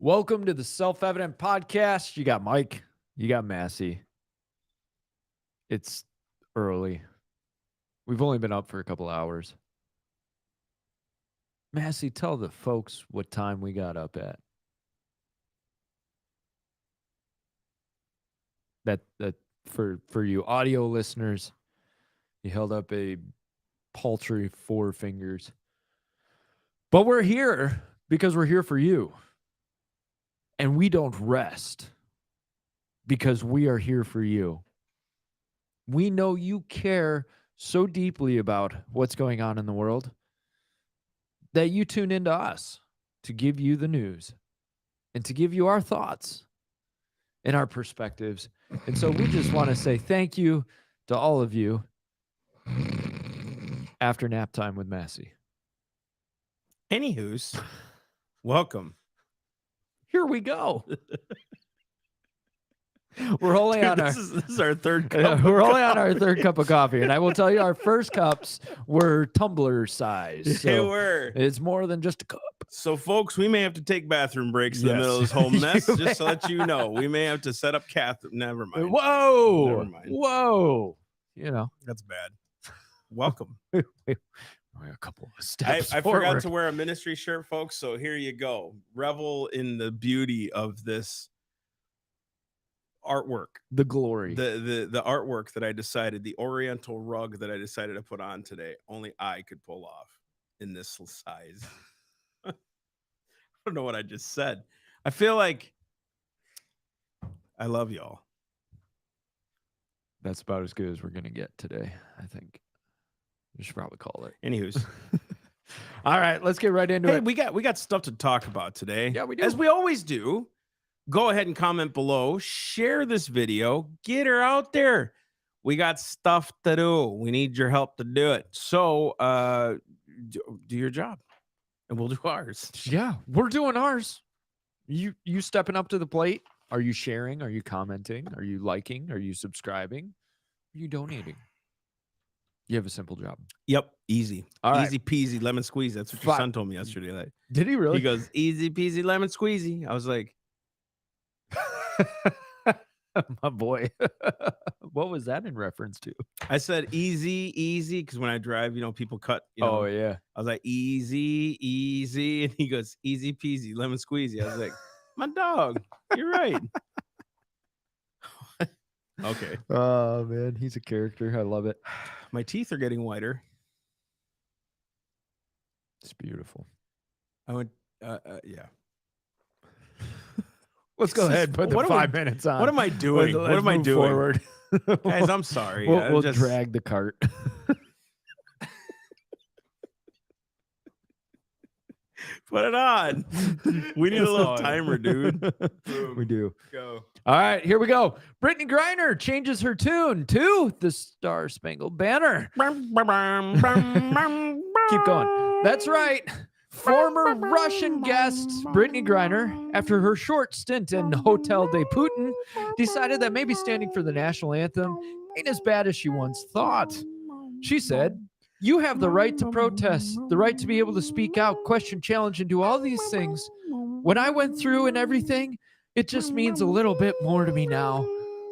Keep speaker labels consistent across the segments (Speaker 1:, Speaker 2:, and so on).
Speaker 1: Welcome to the Self-Evident Podcast. You got Mike. You got Massey. It's early. We've only been up for a couple hours. Massey, tell the folks what time we got up at. That for you audio listeners, you held up a paltry 4 fingers. But we're here because we're here for you. And we don't rest because we are here for you. We know you care so deeply about what's going on in the world that you tune into us to give you the news and to give you our thoughts and our perspectives. And so we just want to say thank you to all of you after nap time with Massey.
Speaker 2: Anywho's, welcome.
Speaker 1: Here we go. We're only on
Speaker 2: This is our third cup.
Speaker 1: We're only on our third cup of coffee, and I will tell you, our first cups were tumbler size. So
Speaker 2: They were.
Speaker 1: It's more than just a cup.
Speaker 2: So, folks, we may have to take bathroom breaks in the middle of this whole mess. Just to let you know, we may have to set up Never mind.
Speaker 1: Whoa!
Speaker 2: Never mind.
Speaker 1: Whoa! You know,
Speaker 2: That's bad. Welcome.
Speaker 1: We're a couple of steps.
Speaker 2: I forgot to wear a ministry shirt, folks. So here you go. Revel in the beauty of this artwork.
Speaker 1: The glory.
Speaker 2: The artwork that I decided, the oriental rug that I decided to put on today, only I could pull off in this size. I don't know what I just said. I feel like I love y'all.
Speaker 1: That's about as good as we're going to get today, I think. We should probably call it.
Speaker 2: Anywho's.
Speaker 1: All right, let's get right into it.
Speaker 2: We got stuff to talk about today.
Speaker 1: Yeah, we do.
Speaker 2: As we always do. Go ahead and comment below. Share this video. Get her out there. We got stuff to do. We need your help to do it. So do your job, and we'll do ours.
Speaker 1: Yeah, we're doing ours. You stepping up to the plate. Are you sharing? Are you commenting? Are you liking? Are you subscribing? Are you donating? You have a simple job.
Speaker 2: Yep, easy.
Speaker 1: All right.
Speaker 2: Easy peasy lemon squeezy. That's what your son told me yesterday. Like,
Speaker 1: did he really?
Speaker 2: He goes, easy peasy lemon squeezy. I was like,
Speaker 1: my boy. What was that in reference to?
Speaker 2: I said easy, because when I drive, people cut.
Speaker 1: Oh, yeah.
Speaker 2: I was like, easy. And he goes, easy peasy lemon squeezy. I was like, my dog, you're right. Okay.
Speaker 1: Oh, man. He's a character. I love it.
Speaker 2: My teeth are getting whiter.
Speaker 1: It's beautiful.
Speaker 2: I went, yeah.
Speaker 1: Let's go ahead and put the 5 minutes on.
Speaker 2: What am I doing?
Speaker 1: Let's
Speaker 2: what am I
Speaker 1: move
Speaker 2: doing?
Speaker 1: Forward.
Speaker 2: Guys, I'm sorry.
Speaker 1: We'll drag the cart.
Speaker 2: Put it on. We need a little timer, dude.
Speaker 1: We do.
Speaker 2: Go.
Speaker 1: All right, here we go. Brittany Griner changes her tune to the Star Spangled Banner. Keep going. That's right. Former Russian guest Brittany Griner, after her short stint in Hotel de Putin, decided that maybe standing for the national anthem ain't as bad as she once thought. She said, "You have the right to protest, the right to be able to speak out, question, challenge, and do all these things. When I went through and everything, it just means a little bit more to me now.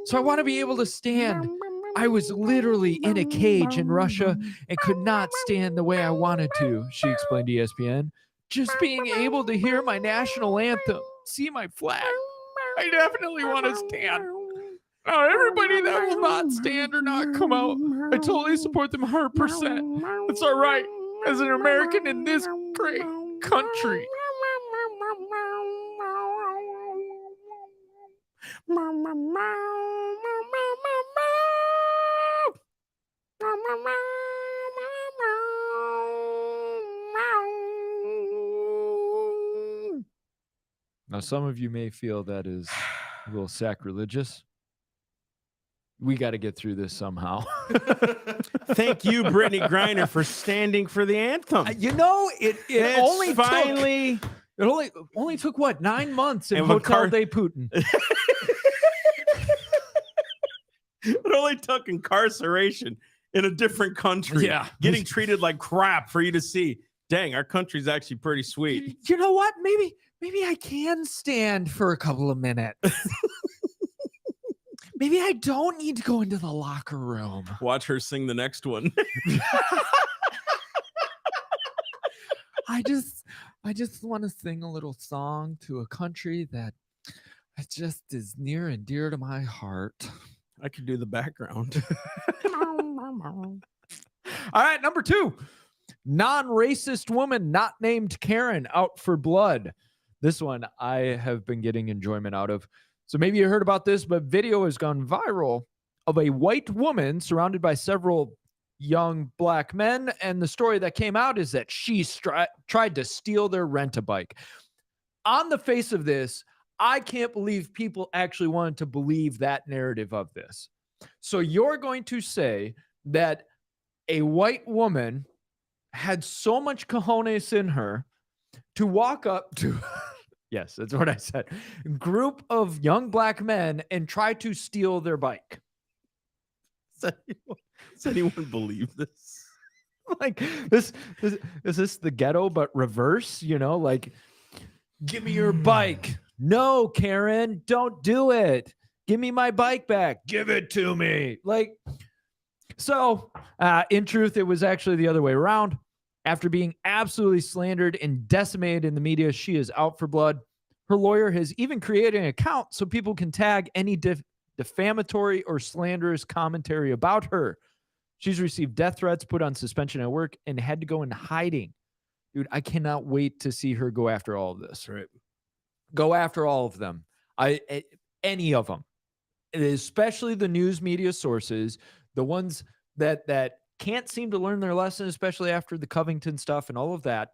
Speaker 1: So I want to be able to stand. I was literally in a cage in Russia and could not stand the way I wanted to," she explained to ESPN. "Just being able to hear my national anthem, see my flag, I definitely want to stand. Now, everybody that will not stand or not come out, I totally support them 100%. It's all right as an American in this great country." Now, some of you may feel that is a little sacrilegious. We got to get through this somehow.
Speaker 2: Thank you, Brittany Griner, for standing for the anthem.
Speaker 1: It only took what, 9 months in Hotel de Putin.
Speaker 2: It only took incarceration in a different country.
Speaker 1: Yeah.
Speaker 2: Getting treated like crap for you to see. Dang, our country's actually pretty sweet.
Speaker 1: You know what? Maybe I can stand for a couple of minutes. Maybe I don't need to go into the locker room.
Speaker 2: Watch her sing the next one.
Speaker 1: I just want to sing a little song to a country that just is near and dear to my heart.
Speaker 2: I could do the background.
Speaker 1: All right, number 2. Non-racist woman not named Karen out for blood. This one I have been getting enjoyment out of. So maybe you heard about this, but video has gone viral of a white woman surrounded by several young black men. And the story that came out is that she tried to steal their rent-a-bike. On the face of this, I can't believe people actually wanted to believe that narrative of this. So you're going to say that a white woman had so much cojones in her to walk up to, yes, that's what I said, group of young black men and try to steal their bike.
Speaker 2: Does anyone believe this?
Speaker 1: Like this is this the ghetto but reverse? You know, like, give me your bike. No, Karen, don't do it. Give me my bike back. Give it to me. Like, so in truth, it was actually the other way around. After being absolutely slandered and decimated in the media, she is out for blood. Her lawyer has even created an account so people can tag any defamatory or slanderous commentary about her. She's received death threats, put on suspension at work, and had to go in hiding. Dude, I cannot wait to see her go after all of this.
Speaker 2: Right.
Speaker 1: Go after all of them. Any of them, especially the news media sources, the ones that can't seem to learn their lesson, especially after the Covington stuff and all of that.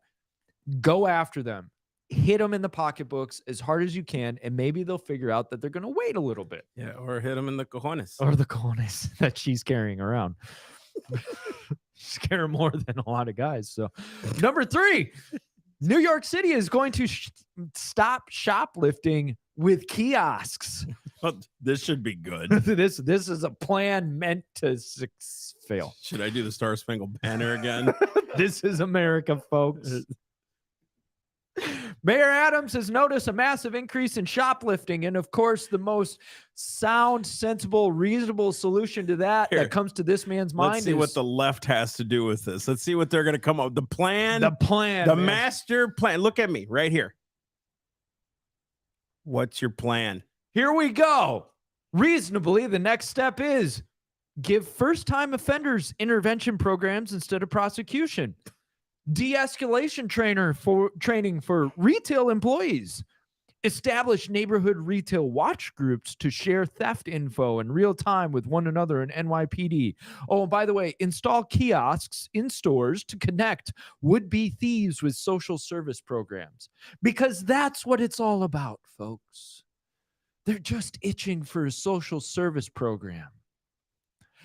Speaker 1: Go after them. Hit them in the pocketbooks as hard as you can, and maybe they'll figure out that they're going to wait a little bit.
Speaker 2: Yeah, or hit them in the cojones.
Speaker 1: Or the cojones that she's carrying around. Scare more than a lot of guys. So, number 3, New York City is going to stop shoplifting with kiosks.
Speaker 2: This should be good.
Speaker 1: This is a plan meant to fail.
Speaker 2: Should I do the Star Spangled Banner again?
Speaker 1: This is America, folks. Mayor Adams has noticed a massive increase in shoplifting. And of course, the most sound, sensible, reasonable solution to that
Speaker 2: Here,
Speaker 1: that comes to this man's mind
Speaker 2: let's see what the left has to do with this. Let's see what they're going to come up with. The plan. The master plan. Look at me right here. What's your plan?
Speaker 1: Here we go. Reasonably, the next step is give first-time offenders intervention programs instead of prosecution. De-escalation training for retail employees. Establish neighborhood retail watch groups to share theft info in real time with one another in NYPD. Oh, and by the way, install kiosks in stores to connect would-be thieves with social service programs. Because that's what it's all about, folks. They're just itching for a social service program.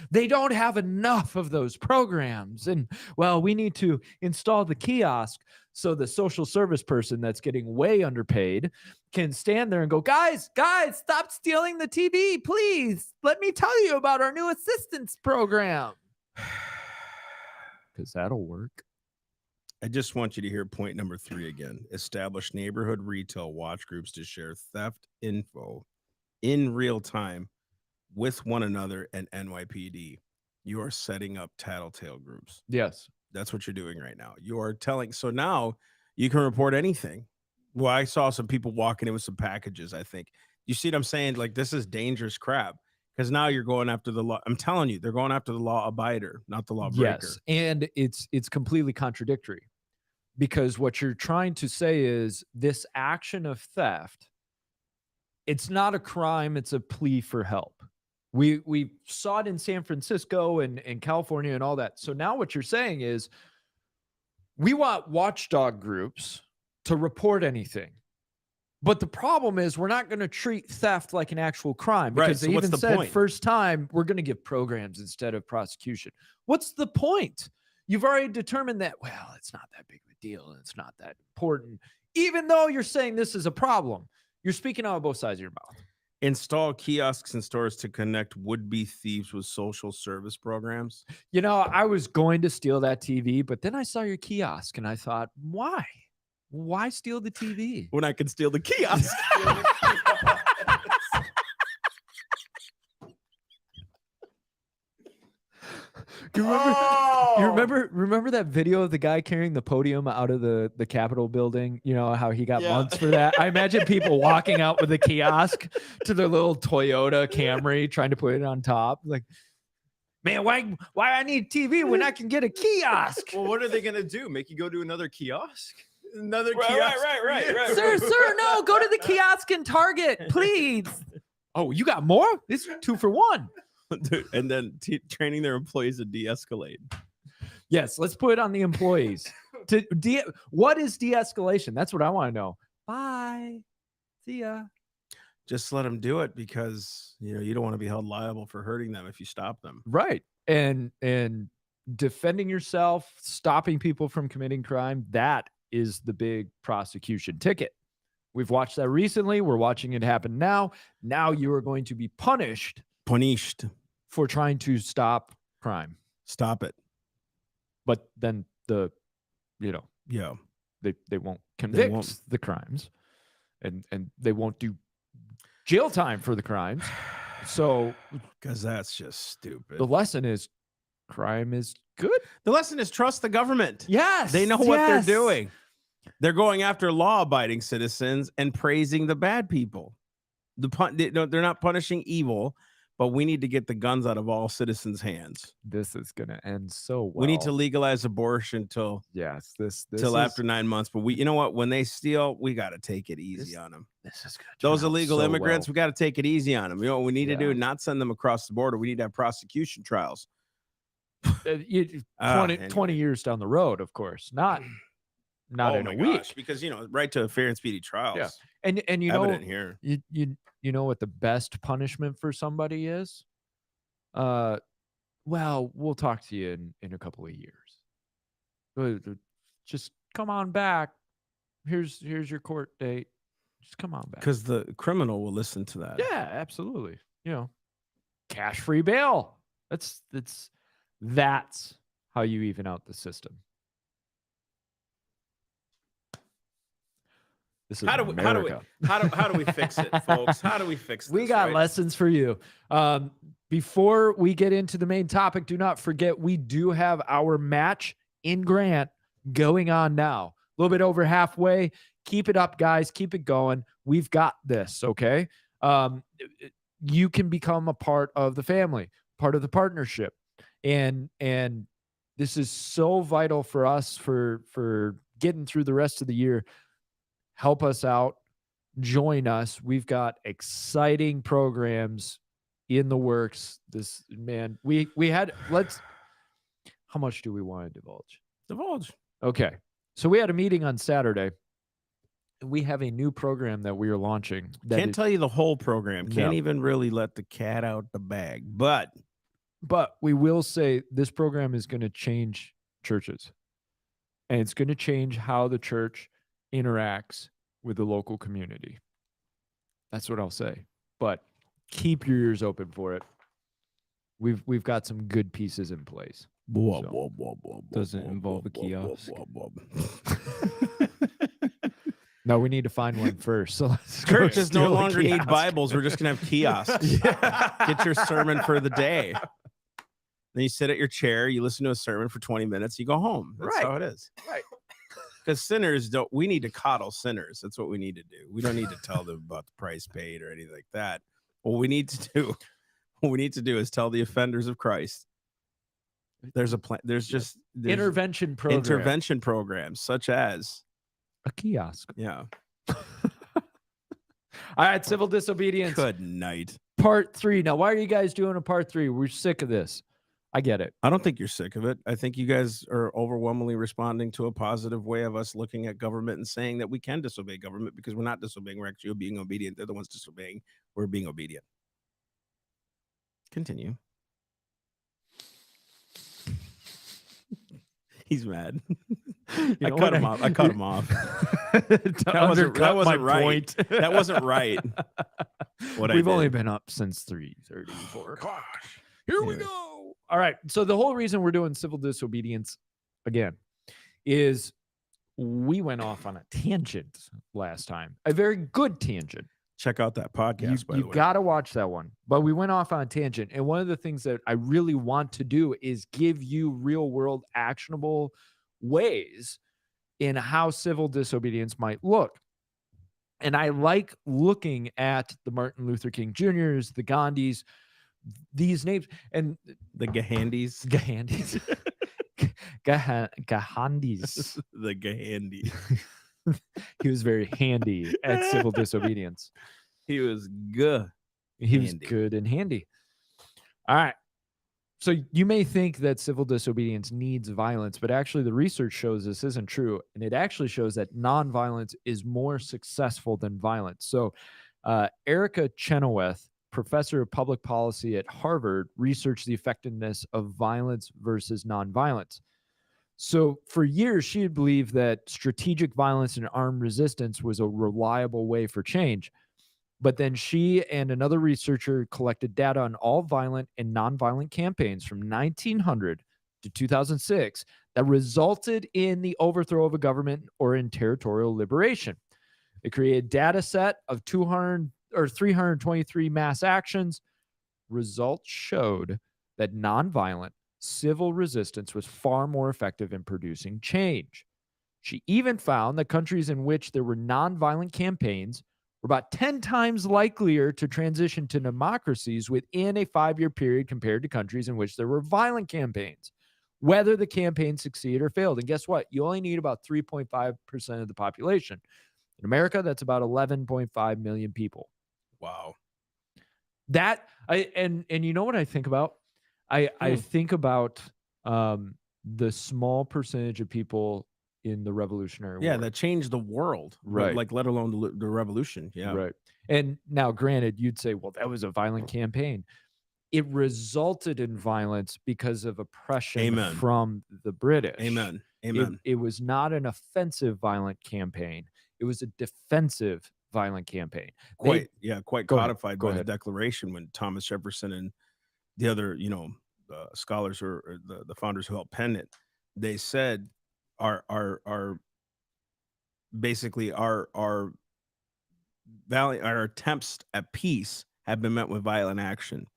Speaker 1: They don't have enough of those programs. And, well, we need to install the kiosk so the social service person that's getting way underpaid can stand there and go, guys, stop stealing the TV, please. Let me tell you about our new assistance program. Because that'll work.
Speaker 2: I just want you to hear point number 3 again. Establish neighborhood retail watch groups to share theft info in real time with one another and NYPD. You are setting up tattletale groups.
Speaker 1: Yes.
Speaker 2: That's what you're doing right now. You are telling. So now you can report anything. Well, I saw some people walking in with some packages, I think. You see what I'm saying? Like, this is dangerous crap. Because now you're going after the law. I'm telling you, they're going after the law abider, not the law breaker.
Speaker 1: Yes. And it's completely contradictory. Because what you're trying to say is this action of theft, it's not a crime, it's a plea for help. We saw it in San Francisco and California and all that. So now what you're saying is we want watchdog groups to report anything. But the problem is we're not going to treat theft like an actual crime because they even said first time we're going to give programs instead of prosecution. What's the point? You've already determined that, well, it's not that big of a deal. It's not that important. Even though you're saying this is a problem, you're speaking out of both sides of your mouth.
Speaker 2: Install kiosks in stores to connect would-be thieves with social service programs.
Speaker 1: You know, I was going to steal that TV, but then I saw your kiosk and I thought, why? Why steal the TV?
Speaker 2: When I can steal the kiosk.
Speaker 1: Remember that video of the guy carrying the podium out of the Capitol building? You know how he got months for that? I imagine people walking out with a kiosk to their little Toyota Camry trying to put it on top. Like, man, why I need TV when I can get a kiosk?
Speaker 3: Well, what are they gonna do? Make you go to another kiosk? Another
Speaker 2: Right,
Speaker 3: kiosk?
Speaker 2: right.
Speaker 1: Sir, no, go to the kiosk in Target, please. Oh, you got more? This is 2 for 1.
Speaker 2: Dude, and then training their employees to de-escalate.
Speaker 1: Yes, let's put it on the employees. What is de-escalation? That's what I want to know. Bye. See ya.
Speaker 2: Just let them do it because you don't want to be held liable for hurting them if you stop them.
Speaker 1: Right. And defending yourself, stopping people from committing crime, that is the big prosecution ticket. We've watched that recently. We're watching it happen now. Now you are going to be punished for trying to stop crime.
Speaker 2: Stop it.
Speaker 1: But then they won't convict the crimes and they won't do jail time for the crimes. So
Speaker 2: because that's just stupid.
Speaker 1: The lesson is crime is good.
Speaker 2: The lesson is trust the government.
Speaker 1: Yes.
Speaker 2: They know what they're doing. They're going after law-abiding citizens and praising the bad people. They're not punishing evil. But we need to get the guns out of all citizens' hands.
Speaker 1: This is going to end so well.
Speaker 2: We need to legalize abortion till after 9 months. But you know what? When they steal, we got to take it easy on them.
Speaker 1: This is good.
Speaker 2: Those illegal immigrants, we got to take it easy on them. You know what we need to do? Not send them across the border. We need to have prosecution trials.
Speaker 1: 20 years down the road, of course. Not in a week.
Speaker 2: Because right to a fair and speedy trials.
Speaker 1: Yeah. And
Speaker 2: evident here.
Speaker 1: You know what the best punishment for somebody is? Well, we'll talk to you in a couple of years. Just come on back. Here's your court date. Just come on back.
Speaker 2: Because the criminal will listen to that.
Speaker 1: Yeah, absolutely. Cash free bail. That's how you even out the system.
Speaker 2: How do we fix it, folks? How do we fix this?
Speaker 1: We got lessons for you. Before we get into the main topic, do not forget we do have our match in Grant going on now. A little bit over halfway. Keep it up, guys. Keep it going. We've got this, okay? You can become a part of the family, part of the partnership. And this is so vital for us for getting through the rest of the year. Help us out. Join us. We've got exciting programs in the works. How much do we want to divulge? Okay. So we had a meeting on Saturday. We have a new program that we are launching.
Speaker 2: Can't tell you the whole program. Can't even really let the cat out the bag. But
Speaker 1: we will say this program is going to change churches. And it's going to change how the church interacts with the local community. That's what I'll say. But keep your ears open for it. We've got some good pieces in place.
Speaker 3: Doesn't involve a kiosk.
Speaker 2: No,
Speaker 1: we need to find one first. So
Speaker 2: churches no longer need Bibles. We're just gonna have kiosks. Get your sermon for the day. Then you sit at your chair, you listen to a sermon for 20 minutes, you go home. That's how it is.
Speaker 1: Right.
Speaker 2: Because we need to coddle sinners. That's what we need to do. We don't need to tell them about the price paid or anything like that. What we need to do is tell the offenders of Christ. There's a plan. There's
Speaker 1: intervention
Speaker 2: programs such as
Speaker 1: a kiosk.
Speaker 2: Yeah.
Speaker 1: All right, civil disobedience.
Speaker 2: Good night.
Speaker 1: Part 3. Now, why are you guys doing a part 3? We're sick of this. I get it.
Speaker 2: I don't think you're sick of it. I think you guys are overwhelmingly responding to a positive way of us looking at government and saying that we can disobey government because we're not disobeying. We're actually being obedient. They're the ones disobeying. We're being obedient. Continue. He's mad. I cut him off. That wasn't right. That wasn't right.
Speaker 1: We've only been up since 3:30, 4 o'clock. Here we
Speaker 2: Anyway.
Speaker 1: go. All right. So the whole reason we're doing civil disobedience again is we went off on a tangent last time, a very good tangent.
Speaker 2: Check out that podcast, by the
Speaker 1: You
Speaker 2: way.
Speaker 1: got to watch that one. But we went off on a tangent. And one of the things that I really want to do is give you real world actionable ways in how civil disobedience might look. And I like looking at the Martin Luther King Jr.'s, the Gandhis, these names, and
Speaker 2: The Gahandis.
Speaker 1: Gahandis. Gahandis.
Speaker 2: The Gahandi.
Speaker 1: He was very handy at civil disobedience.
Speaker 2: He was good.
Speaker 1: He was
Speaker 2: Handy.
Speaker 1: good and handy. All right. So you may think that civil disobedience needs violence, but actually the research shows this isn't true. And it actually shows that nonviolence is more successful than violence. So Erica Chenoweth, professor of public policy at Harvard, researched the effectiveness of violence versus nonviolence. So for years, she had believed that strategic violence and armed resistance was a reliable way for change. But then she and another researcher collected data on all violent and nonviolent campaigns from 1900 to 2006 that resulted in the overthrow of a government or in territorial liberation. They created a data set of 323 mass actions. Results showed that nonviolent civil resistance was far more effective in producing change. She even found that countries in which there were nonviolent campaigns were about 10 times likelier to transition to democracies within a 5-year period compared to countries in which there were violent campaigns, whether the campaign succeeded or failed. And guess what? You only need about 3.5% of the population. In America, that's about 11.5 million people.
Speaker 2: Wow.
Speaker 1: And you know what I think about? I think about the small percentage of people in the Revolutionary War.
Speaker 2: Yeah, that changed the world.
Speaker 1: Right.
Speaker 2: Like, let alone the revolution. Yeah.
Speaker 1: Right. And now, granted, you'd say, well, that was a violent campaign. It resulted in violence because of oppression
Speaker 2: Amen.
Speaker 1: from the British.
Speaker 2: Amen. Amen.
Speaker 1: It was not an offensive violent campaign. It was a defensive violent campaign.
Speaker 2: Quite
Speaker 1: Go ahead.
Speaker 2: codified
Speaker 1: Go
Speaker 2: by
Speaker 1: ahead.
Speaker 2: the Declaration when Thomas Jefferson and the other, scholars or the founders who helped pen it, they said our basically our attempts at peace have been met with violent action.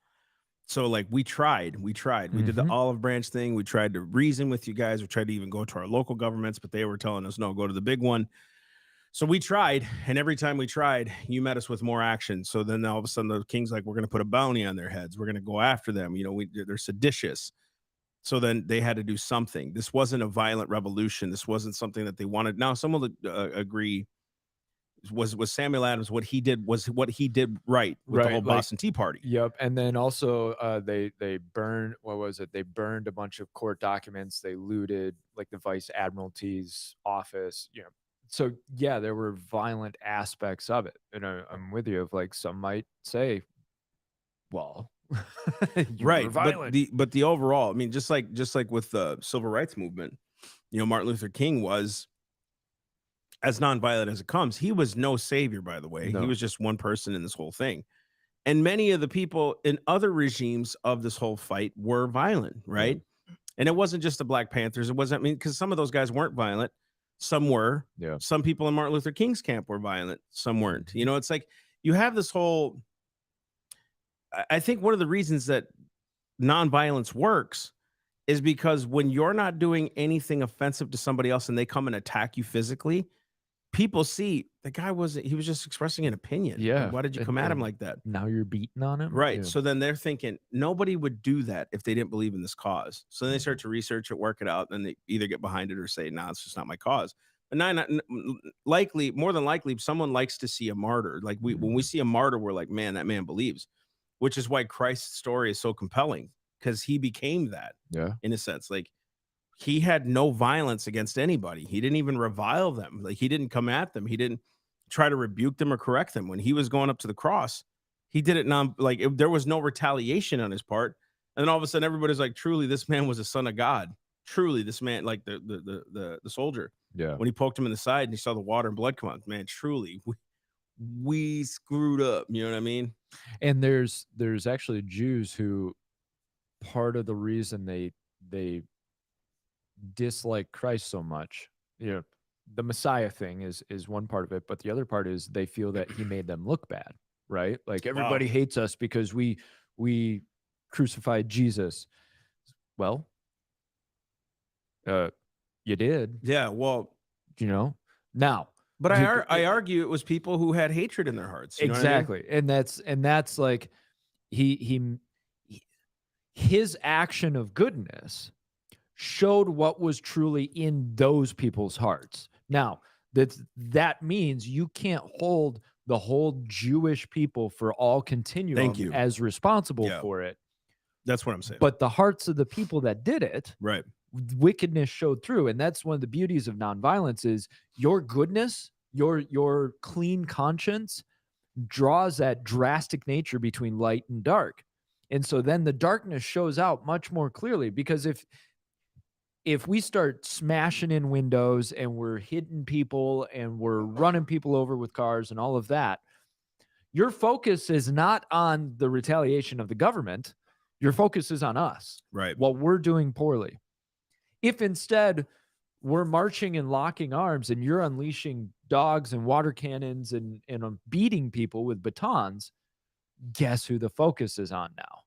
Speaker 2: So like we tried, we did the olive branch thing. We tried to reason with you guys. We tried to even go to our local governments, but they were telling us, no, go to the big one. So we tried, and every time we tried, you met us with more action. So then all of a sudden the king's like, we're going to put a bounty on their heads. We're going to go after them. They're seditious. So then they had to do something. This wasn't a violent revolution. This wasn't something that they wanted. Now, some will agree was Samuel Adams, what he did right with the whole Boston Tea Party.
Speaker 1: Yep. And then also they burned, what was it? They burned a bunch of court documents. They looted like the Vice Admiralty's office, So yeah, there were violent aspects of it. And I'm with you. Of like some might say, well, you were violent.
Speaker 2: But the overall, I mean, just like with the civil rights movement, Martin Luther King was as nonviolent as it comes. He was no savior, by the way.
Speaker 1: No.
Speaker 2: He was just one person in this whole thing. And many of the people in other regimes of this whole fight were violent, right? Yeah. And it wasn't just the Black Panthers. It wasn't, because some of those guys weren't violent. Some were.
Speaker 1: Yeah.
Speaker 2: Some people in Martin Luther King's camp were violent. Some weren't. It's like you have this whole. I think one of the reasons that nonviolence works is because when you're not doing anything offensive to somebody else and they come and attack you physically, people see the guy he was just expressing an opinion.
Speaker 1: Yeah.
Speaker 2: Why did you come at him like that?
Speaker 1: Now you're beating on him.
Speaker 2: Right.
Speaker 1: Yeah.
Speaker 2: So then they're thinking nobody would do that if they didn't believe in this cause. So then they start to research it, work it out, and they either get behind it or say, nah, it's just not my cause. But more than likely, someone likes to see a martyr. Like when we see a martyr, we're like, man, that man believes, which is why Christ's story is so compelling, because he became that.
Speaker 1: Yeah.
Speaker 2: In a sense, like he had no violence against anybody. He didn't even revile them. Like he didn't come at them. He didn't try to rebuke them or correct them. When he was going up to the cross, he did it there was no retaliation on his part. And then all of a sudden everybody's like, truly, this man was a son of God. Truly, this man, like the soldier.
Speaker 1: Yeah.
Speaker 2: When he poked him in the side and he saw the water and blood come out, man, truly, we screwed up. You know what I mean?
Speaker 1: And there's actually Jews who part of the reason they dislike Christ so much, you know, the Messiah thing is one part of it, but the other part is they feel that he made them look bad, right? Like everybody hates us because we crucified Jesus. Well, you did,
Speaker 2: Yeah. Well,
Speaker 1: you know. Now,
Speaker 2: but
Speaker 1: you-
Speaker 2: I argue it was people who had hatred in their hearts. You know what I mean?
Speaker 1: exactly, and that's like he his action of goodness showed what was truly in those people's hearts. Now, that means you can't hold the whole Jewish people for all continuum
Speaker 2: you.
Speaker 1: as responsible
Speaker 2: Yeah.
Speaker 1: for it.
Speaker 2: That's what I'm saying.
Speaker 1: But the hearts of the people that did it,
Speaker 2: right.
Speaker 1: wickedness showed through. And that's one of the beauties of nonviolence is your goodness, your clean conscience draws that drastic nature between light and dark. And so then the darkness shows out much more clearly, because if we start smashing in windows and we're hitting people and we're running people over with cars and all of that, your focus is not on the retaliation of the government. Your focus is on us,
Speaker 2: Right.
Speaker 1: what we're doing poorly. If instead we're marching and locking arms and you're unleashing dogs and water cannons and beating people with batons, guess who the focus is on now?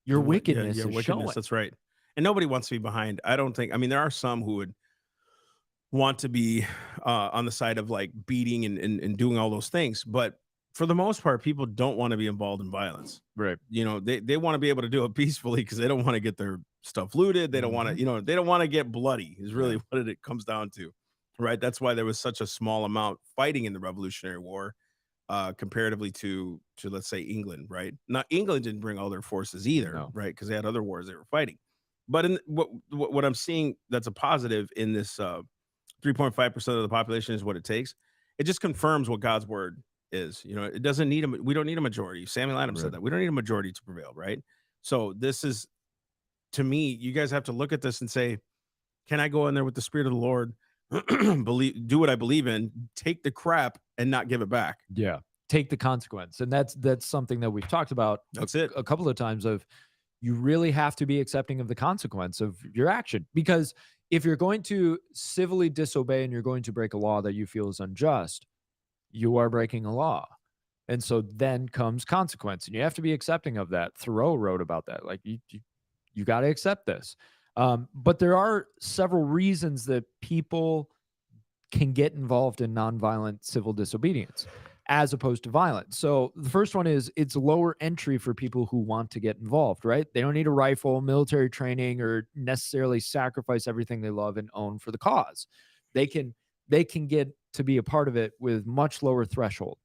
Speaker 1: Your wickedness is showing.
Speaker 2: That's right. And nobody wants to be behind. I don't think. I mean, there are some who would want to be on the side of like beating and doing all those things, but for the most part, people don't want to be involved in violence.
Speaker 1: Right.
Speaker 2: You know, they want to be able to do it peacefully because they don't want to get their stuff looted. They don't want to, you know, they don't want to get bloody. Is really what it comes down to, right? That's why there was such a small amount fighting in the Revolutionary War, comparatively to let's say England, right? Not England didn't bring all their forces either, right? Because they had other wars they were fighting. But in what I'm seeing that's a positive in this 3.5% of the population is what it takes. It just confirms what God's word is. You know, it doesn't need we don't need a majority. Samuel Adams said that we don't need a majority to prevail, right? So this is, to me, you guys have to look at this and say, can I go in there with the Spirit of the Lord, do what I believe in, take the crap and not give it back?
Speaker 1: Yeah, take the consequence, and that's something that we've talked about.
Speaker 2: That's it.
Speaker 1: A couple of times. Of you really have to be accepting of the consequence of your action, because if you're going to civilly disobey and you're going to break a law that you feel is unjust, you are breaking a law. And so then comes consequence, and you have to be accepting of that. Thoreau wrote about that. Like you got to accept this. But there are several reasons that people can get involved in nonviolent civil disobedience as opposed to violent. So the first one is it's lower entry for people who want to get involved, right? They don't need a rifle, military training, or necessarily sacrifice everything they love and own for the cause. They can get to be a part of it with much lower threshold.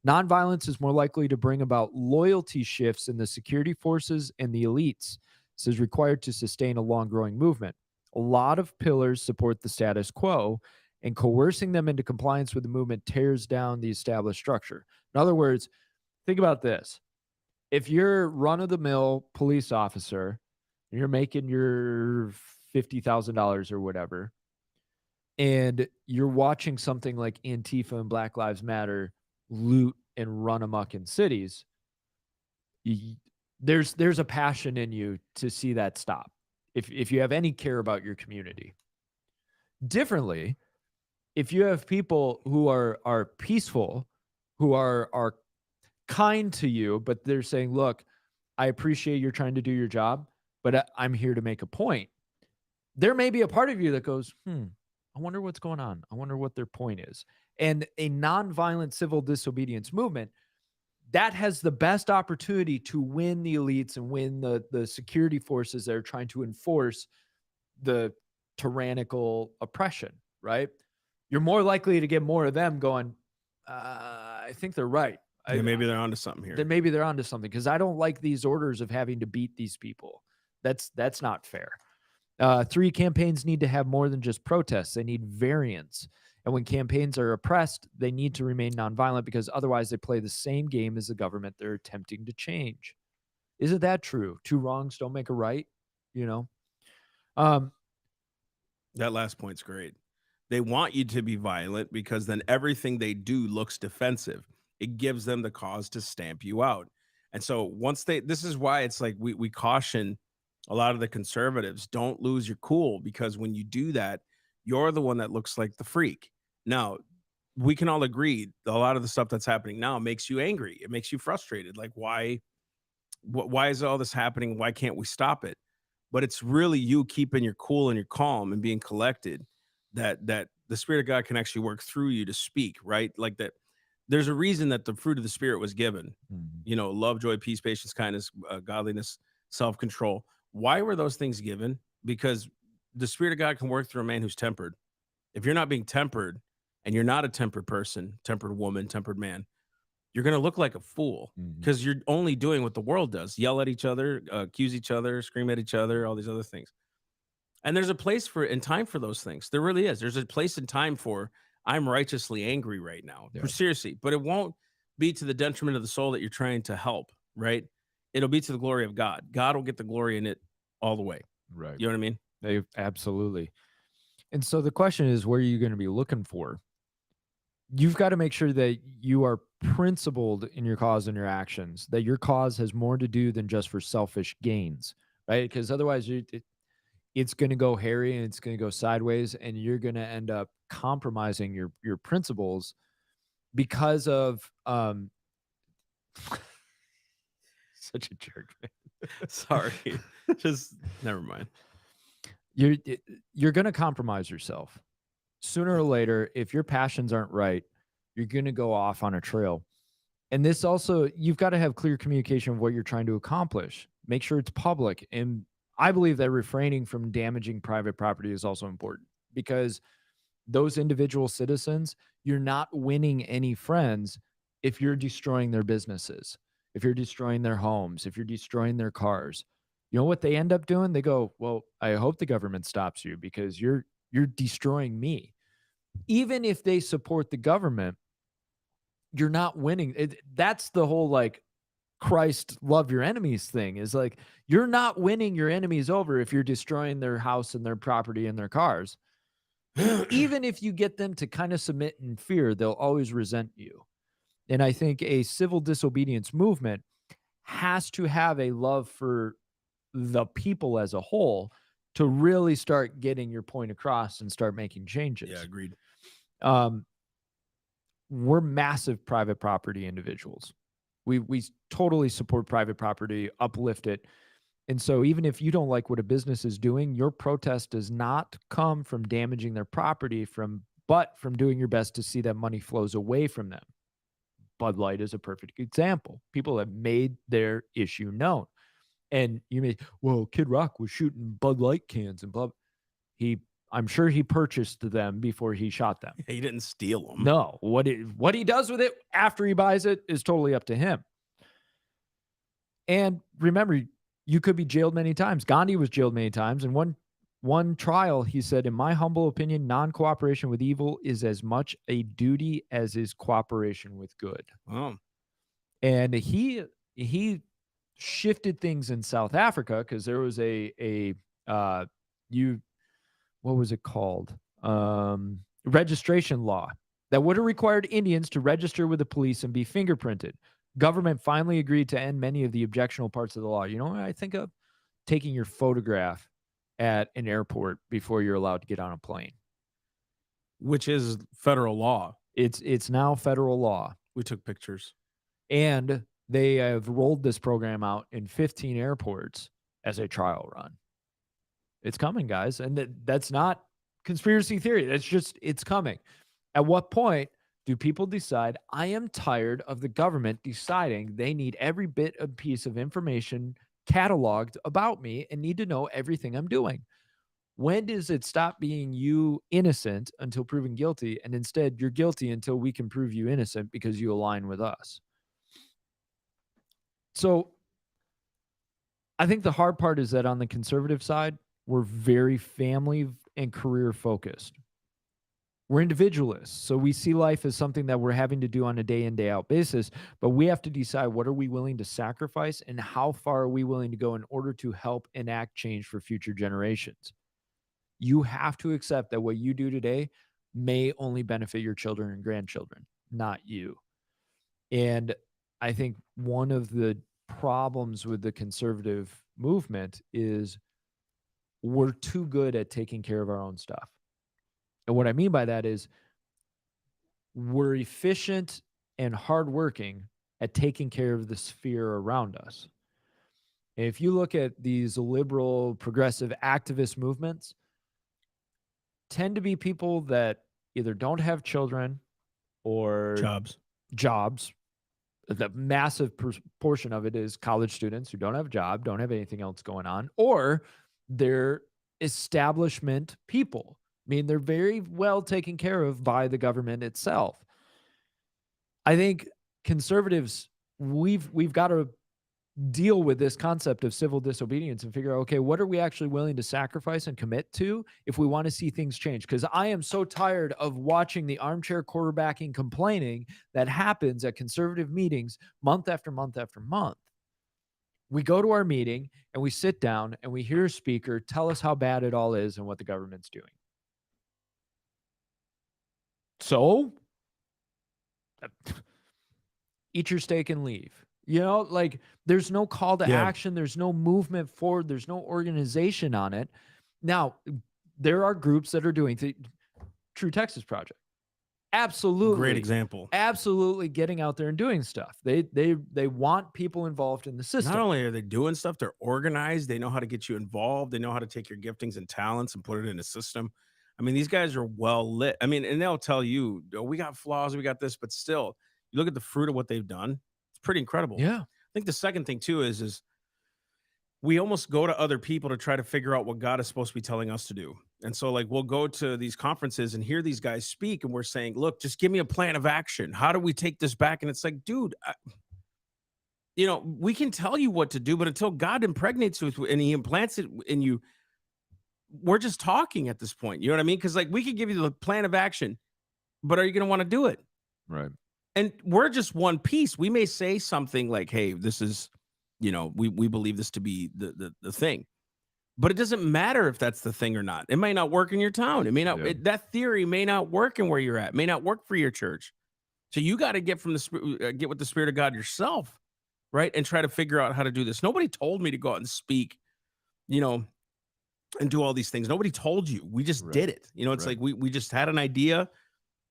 Speaker 1: Nonviolence is more likely to bring about loyalty shifts in the security forces and the elites. This is required to sustain a long-growing movement. A lot of pillars support the status quo, and coercing them into compliance with the movement tears down the established structure. In other words, think about this. If you're run-of-the-mill police officer, you're making your $50,000 or whatever, and you're watching something like Antifa and Black Lives Matter loot and run amok in cities, there's a passion in you to see that stop if you have any care about your community. Differently, if you have people who are peaceful, who are kind to you, but they're saying, look, I appreciate you're trying to do your job, but I'm here to make a point. There may be a part of you that goes, I wonder what's going on. I wonder what their point is. And a nonviolent civil disobedience movement that has the best opportunity to win the elites and win the security forces that are trying to enforce the tyrannical oppression, right? You're more likely to get more of them going, I think they're right.
Speaker 2: Yeah, maybe they're onto something here.
Speaker 1: Then maybe they're onto something, because I don't like these orders of having to beat these people. That's not fair. 3, campaigns need to have more than just protests. They need variance. And when campaigns are oppressed, they need to remain nonviolent, because otherwise they play the same game as the government they're attempting to change. Isn't that true? 2 wrongs don't make a right, you know?
Speaker 2: That last point's great. They want you to be violent because then everything they do looks defensive. it gives them the cause to stamp you out. And so once this is why it's like we caution a lot of the conservatives, don't lose your cool, because when you do that, you're the one that looks like the freak. Now, we can all agree a lot of the stuff that's happening now makes you angry. It makes you frustrated. Like, why is all this happening? Why can't we stop it? But it's really you keeping your cool and your calm and being collected, that the Spirit of God can actually work through you to speak, right? Like that. There's a reason that the fruit of the Spirit was given. Love, joy, peace, patience, kindness, godliness, self-control. Why were those things given? Because the Spirit of God can work through a man who's tempered. If you're not being tempered, and you're not a tempered person, tempered woman, tempered man, you're going to look like a fool, because you're only doing what the world does: yell at each other, accuse each other, scream at each other, all these other things. And there's a place for and time for those things. There really is. There's a place and time for, I'm righteously angry right now.
Speaker 1: Yeah.
Speaker 2: Seriously, but it won't be to the detriment of the soul that you're trying to help, right? It'll be to the glory of God. God will get the glory in it all the way.
Speaker 1: Right.
Speaker 2: You know what I mean?
Speaker 1: They absolutely. And so the question is, where are you going to be looking for? You've got to make sure that you are principled in your cause and your actions, that your cause has more to do than just for selfish gains, right? Because otherwise it's going to go hairy and it's going to go sideways, and you're going to end up compromising your principles because of such a jerk, man.
Speaker 2: Sorry. Just never mind.
Speaker 1: You're going to compromise yourself. Sooner or later, if your passions aren't right, you're going to go off on a trail. And this also, you've got to have clear communication of what you're trying to accomplish. Make sure it's public. And I believe that refraining from damaging private property is also important, because those individual citizens, you're not winning any friends if you're destroying their businesses, if you're destroying their homes, if you're destroying their cars. You know what they end up doing? They go, well, I hope the government stops you, because you're destroying me. Even if they support the government, you're not winning. That's the whole, like, Christ love your enemies thing, is like, you're not winning your enemies over if you're destroying their house and their property and their cars. Even if you get them to kind of submit in fear, they'll always resent you. And I think a civil disobedience movement has to have a love for the people as a whole to really start getting your point across and start making changes.
Speaker 2: Yeah, agreed.
Speaker 1: We're massive private property individuals. We totally support private property, uplift it. And so even if you don't like what a business is doing, your protest does not come from damaging their property, but from doing your best to see that money flows away from them. Bud Light is a perfect example. People have made their issue known. And you may, well, Kid Rock was shooting Bud Light cans and blah. I'm sure he purchased them before he shot them.
Speaker 2: He didn't steal them.
Speaker 1: No, what he does with it after he buys it is totally up to him. And remember, you could be jailed many times. Gandhi was jailed many times. And one trial, he said, in my humble opinion, non-cooperation with evil is as much a duty as is cooperation with good.
Speaker 2: Oh.
Speaker 1: And he shifted things in South Africa, because there was what was it called? Registration law that would have required Indians to register with the police and be fingerprinted. Government finally agreed to end many of the objectionable parts of the law. You know what I think of? Taking your photograph at an airport before you're allowed to get on a plane.
Speaker 2: Which is federal law.
Speaker 1: It's now federal law.
Speaker 2: We took pictures.
Speaker 1: And they have rolled this program out in 15 airports as a trial run. It's coming, guys. And that's not conspiracy theory. That's just, it's coming. At what point do people decide, I am tired of the government deciding they need every bit of piece of information cataloged about me and need to know everything I'm doing? When does it stop being you innocent until proven guilty, and instead you're guilty until we can prove you innocent because you align with us? So I think the hard part is that on the conservative side, we're very family and career focused. We're individualists, so we see life as something that we're having to do on a day in, day out basis, but we have to decide, what are we willing to sacrifice and how far are we willing to go in order to help enact change for future generations? You have to accept that what you do today may only benefit your children and grandchildren, not you. And I think one of the problems with the conservative movement is we're too good at taking care of our own stuff. And what I mean by that is we're efficient and hardworking at taking care of the sphere around us. And if you look at these liberal, progressive, activist movements, tend to be people that either don't have children or jobs. The massive portion of it is college students who don't have a job, don't have anything else going on, or they're establishment people. I mean, they're very well taken care of by the government itself. I think conservatives, we've got to deal with this concept of civil disobedience and figure out, okay, what are we actually willing to sacrifice and commit to if we want to see things change? Because I am so tired of watching the armchair quarterbacking complaining that happens at conservative meetings month after month after month. We go to our meeting and we sit down and we hear a speaker tell us how bad it all is and what the government's doing. So eat your steak and leave. You know, like there's no call to action. There's no movement forward. There's no organization on it. Now, there are groups that are doing True Texas Project. Absolutely.
Speaker 2: Great example.
Speaker 1: Absolutely getting out there and doing stuff. They want people involved in the system.
Speaker 2: Not only are they doing stuff, they're organized. They know how to get you involved. They know how to take your giftings and talents and put it in a system. I mean, these guys are well lit. I mean, and they'll tell you, oh, we got flaws, we got this, but still, you look at the fruit of what they've done. It's pretty incredible.
Speaker 1: Yeah.
Speaker 2: I think the second thing too is we almost go to other people to try to figure out what God is supposed to be telling us to do. And so like we'll go to these conferences and hear these guys speak and we're saying, look, just give me a plan of action. How do we take this back? And it's like, dude, we can tell you what to do, but until God impregnates you and he implants it in you, we're just talking at this point. You know what I mean? Because like we could give you the plan of action, but are you going to want to do it?
Speaker 1: Right.
Speaker 2: And we're just one piece. We may say something like, hey, this is, we believe this to be the thing. But it doesn't matter if that's the thing or not. It may not work in your town. It may not, that theory may not work in where you're at, may not work for your church. So you got to get get with the Spirit of God yourself, right? And try to figure out how to do this. Nobody told me to go out and speak, and do all these things. Nobody told you. We just did it. It's like we just had an idea.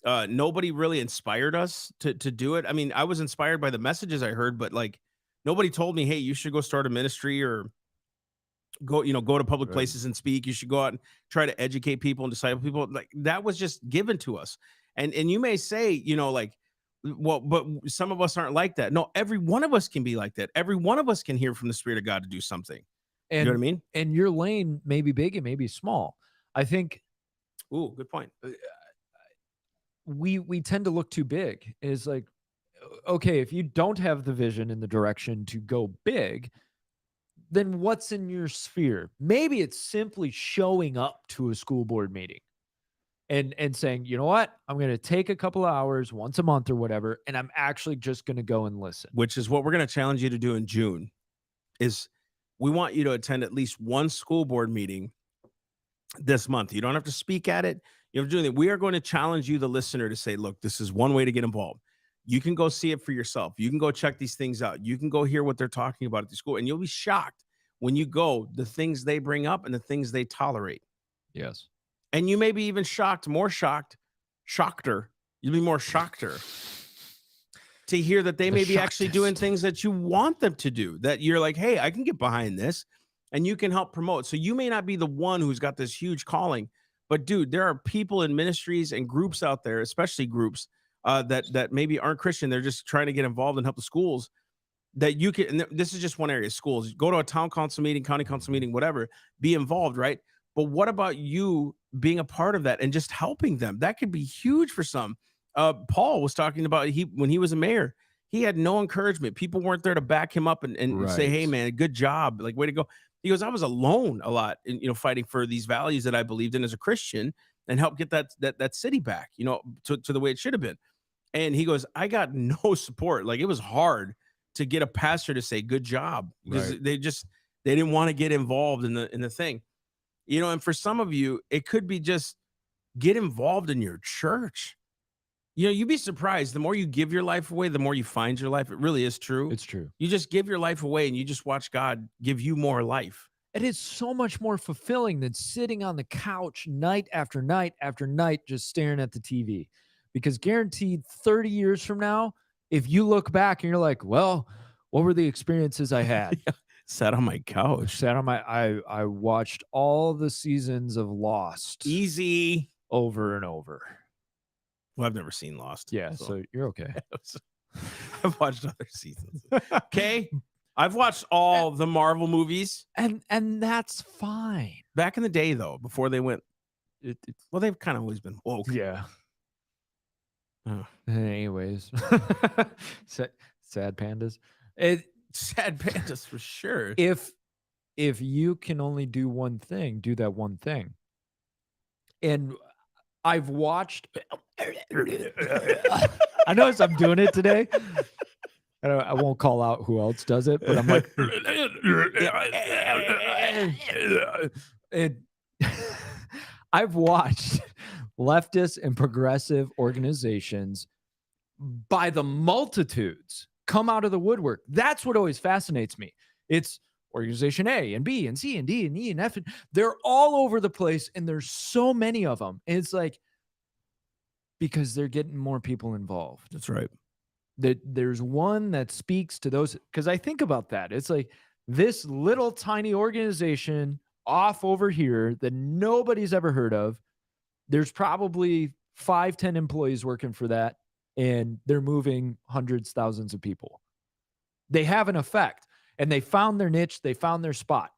Speaker 2: Nobody really inspired us to do it. I mean, I was inspired by the messages I heard, but like nobody told me, hey, you should go start a ministry or go to public places and speak. You should go out and try to educate people and disciple people. Like that was just given to us. And you may say, well, but some of us aren't like that. No, every one of us can be like that. Every one of us can hear from the Spirit of God to do something.
Speaker 1: And,
Speaker 2: you know what I mean?
Speaker 1: And your lane may be big and may be small. I think.
Speaker 2: Ooh, good point.
Speaker 1: We tend to look too big. It's like, okay, if you don't have the vision and the direction to go big, then what's in your sphere? Maybe it's simply showing up to a school board meeting and saying, you know what, I'm going to take a couple of hours once a month or whatever, and I'm actually just going to go and listen.
Speaker 2: Which is what we're going to challenge you to do in June. Is we want you to attend at least one school board meeting this month. You don't have to speak at it. You have to do anything. We are going to challenge you, the listener, to say, look, this is one way to get involved. You can go see it for yourself. You can go check these things out. You can go hear what they're talking about at the school, and you'll be shocked when you go, the things they bring up and the things they tolerate.
Speaker 1: Yes.
Speaker 2: And you may be even shockter. You'll be more shockter to hear that they may be actually doing things that you want them to do, that you're like, hey, I can get behind this, and you can help promote. So you may not be the one who's got this huge calling, but dude, there are people in ministries and groups out there, especially groups that maybe aren't Christian. They're just trying to get involved and help the schools, that you can, and this is just one area, schools. Go to a town council meeting, county council meeting, whatever, be involved, right? But what about you being a part of that and just helping them? That could be huge for some. Paul was talking about when he was a mayor, he had no encouragement. People weren't there to back him up and say, hey man, good job, like way to go. He goes, I was alone a lot in, fighting for these values that I believed in as a Christian and help get that city back, to the way it should have been. And he goes, I got no support. Like it was hard to get a pastor to say good job because they didn't want to get involved in the thing, and for some of you, it could be just get involved in your church. You know, you'd be surprised. The more you give your life away, the more you find your life. It really is true.
Speaker 1: It's true.
Speaker 2: You just give your life away and you just watch God give you more life.
Speaker 1: It is so much more fulfilling than sitting on the couch night after night after night just staring at the TV. Because guaranteed 30 years from now, if you look back and you're like, well, what were the experiences I had?
Speaker 2: Sat on my couch.
Speaker 1: I watched all the seasons of Lost
Speaker 2: Easy.
Speaker 1: over and over.
Speaker 2: Well, I've never seen Lost.
Speaker 1: Yeah, so you're okay.
Speaker 2: I've watched other seasons. Okay. I've watched all the Marvel movies.
Speaker 1: And that's fine.
Speaker 2: Back in the day, though, before they went, well, they've kind of always been woke.
Speaker 1: Yeah. Anyways, sad pandas.
Speaker 2: Sad pandas for sure.
Speaker 1: If you can only do one thing, do that one thing. And I've watched. I notice I'm doing it today. I won't call out who else does it, but I'm like, I've watched leftist and progressive organizations by the multitudes come out of the woodwork. That's what always fascinates me. It's organization A and B and C and D and E and F. They're all over the place, and there's so many of them. And it's like, because they're getting more people involved.
Speaker 2: That's right.
Speaker 1: There's one that speaks to those, because I think about that. It's like this little tiny organization off over here that nobody's ever heard of. There's probably 5-10 employees working for that, and they're moving hundreds, thousands of people. They have an effect, and they found their niche. They found their spot.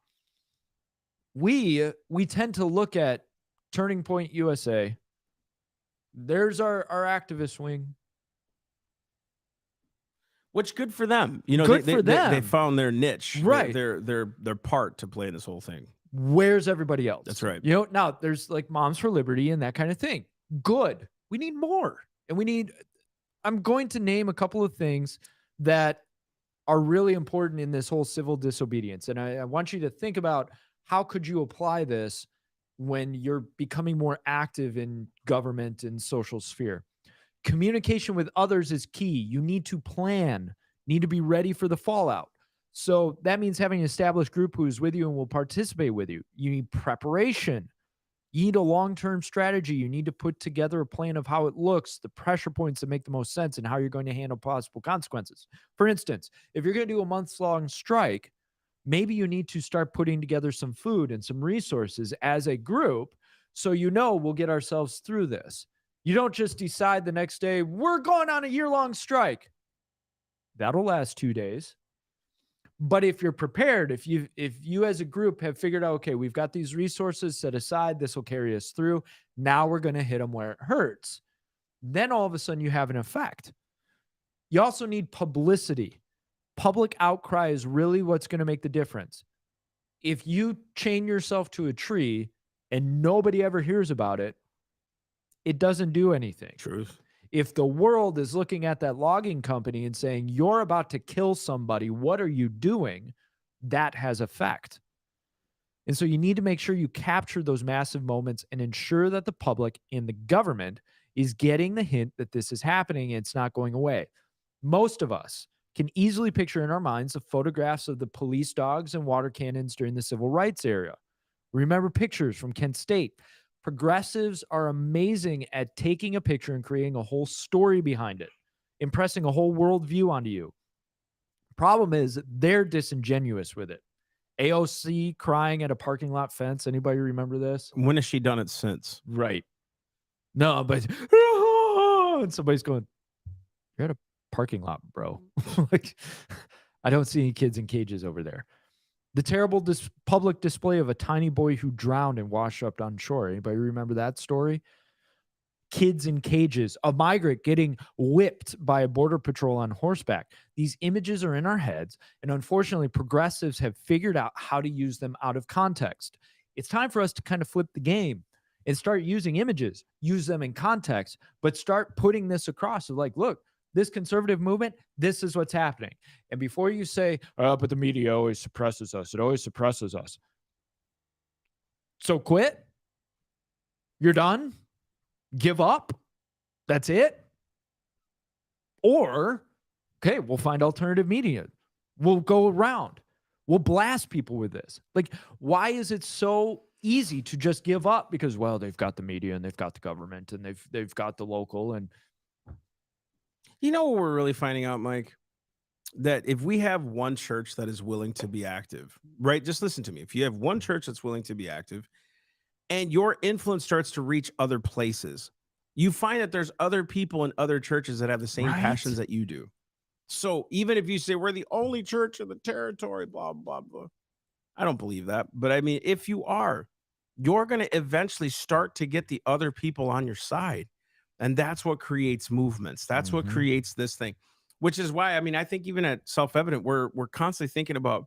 Speaker 1: We tend to look at Turning Point USA. There's our activist wing.
Speaker 2: Which good for them. You know,
Speaker 1: Good for them.
Speaker 2: They found their niche.
Speaker 1: Right.
Speaker 2: Their part to play in this whole thing.
Speaker 1: Where's everybody else?
Speaker 2: That's right.
Speaker 1: You know, now there's like Moms for Liberty and that kind of thing. Good. We need more. And I'm going to name a couple of things that are really important in this whole civil disobedience. And I want you to think about, how could you apply this when you're becoming more active in government and social sphere? Communication with others is key. You need to plan, need to be ready for the fallout. So that means having an established group who is with you and will participate with you. You need preparation. You need a long-term strategy. You need to put together a plan of how it looks, the pressure points that make the most sense, and how you're going to handle possible consequences. For instance, if you're going to do a months-long strike, maybe you need to start putting together some food and some resources as a group, so you know we'll get ourselves through this. You don't just decide the next day, we're going on a year-long strike. That'll last 2 days. But if you're prepared, if you as a group have figured out, okay, we've got these resources set aside, this will carry us through. Now we're going to hit them where it hurts. Then all of a sudden you have an effect. You also need publicity. Public outcry is really what's going to make the difference. If you chain yourself to a tree and nobody ever hears about it, it doesn't do anything.
Speaker 2: Truth.
Speaker 1: If the world is looking at that logging company and saying, you're about to kill somebody, what are you doing? That has effect. And so you need to make sure you capture those massive moments and ensure that the public and the government is getting the hint that this is happening and it's not going away. Most of us can easily picture in our minds the photographs of the police dogs and water cannons during the civil rights era. Remember pictures from Kent State. Progressives are amazing at taking a picture and creating a whole story behind it, impressing a whole worldview onto you. Problem is, they're disingenuous with it. AOC crying at a parking lot fence. Anybody remember this?
Speaker 2: When has she done it since?
Speaker 1: Right. No, but and somebody's going, you're at a parking lot, bro. Like, I don't see any kids in cages over there. The terrible public display of a tiny boy who drowned and washed up on shore. Anybody remember that story? Kids in cages, a migrant getting whipped by a border patrol on horseback. These images are in our heads, and unfortunately, progressives have figured out how to use them out of context. It's time for us to kind of flip the game and start using images, use them in context, but start putting this across of like, look, this conservative movement, this is what's happening. And before you say, oh, but the media always suppresses us. It always suppresses us. So quit? You're done? Give up? That's it? Or, okay, we'll find alternative media. We'll go around. We'll blast people with this. Like, why is it so easy to just give up? Because, well, they've got the media and they've got the government and they've got the local. And
Speaker 2: You know what we're really finding out, Mike? That if we have one church that is willing to be active, right? Just listen to me. If you have one church that's willing to be active and your influence starts to reach other places, you find that there's other people in other churches that have the same
Speaker 1: Right.
Speaker 2: passions that you do. So even if you say we're the only church in the territory, blah, blah, blah, I don't believe that. But I mean, if you are, you're going to eventually start to get the other people on your side. And that's what creates movements. That's what
Speaker 1: Mhm.
Speaker 2: creates this thing, which is why, I mean, I think even at Self-Evident, we're constantly thinking about,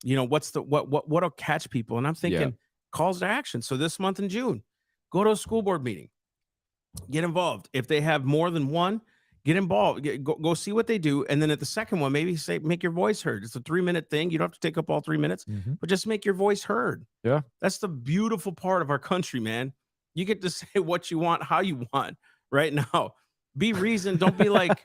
Speaker 2: you know, what'll catch people. And I'm thinking calls to action. So this month in June, go to a school board meeting, get involved. If they have more than one, get involved, go see what they do. And then at the second one, maybe say, make your voice heard. It's a 3-minute thing. You don't have to take up all 3 minutes,
Speaker 1: Mhm.
Speaker 2: but just make your voice heard.
Speaker 1: Yeah.
Speaker 2: That's the beautiful part of our country, man. You get to say what you want, how you want right now. Be reasoned. Don't be like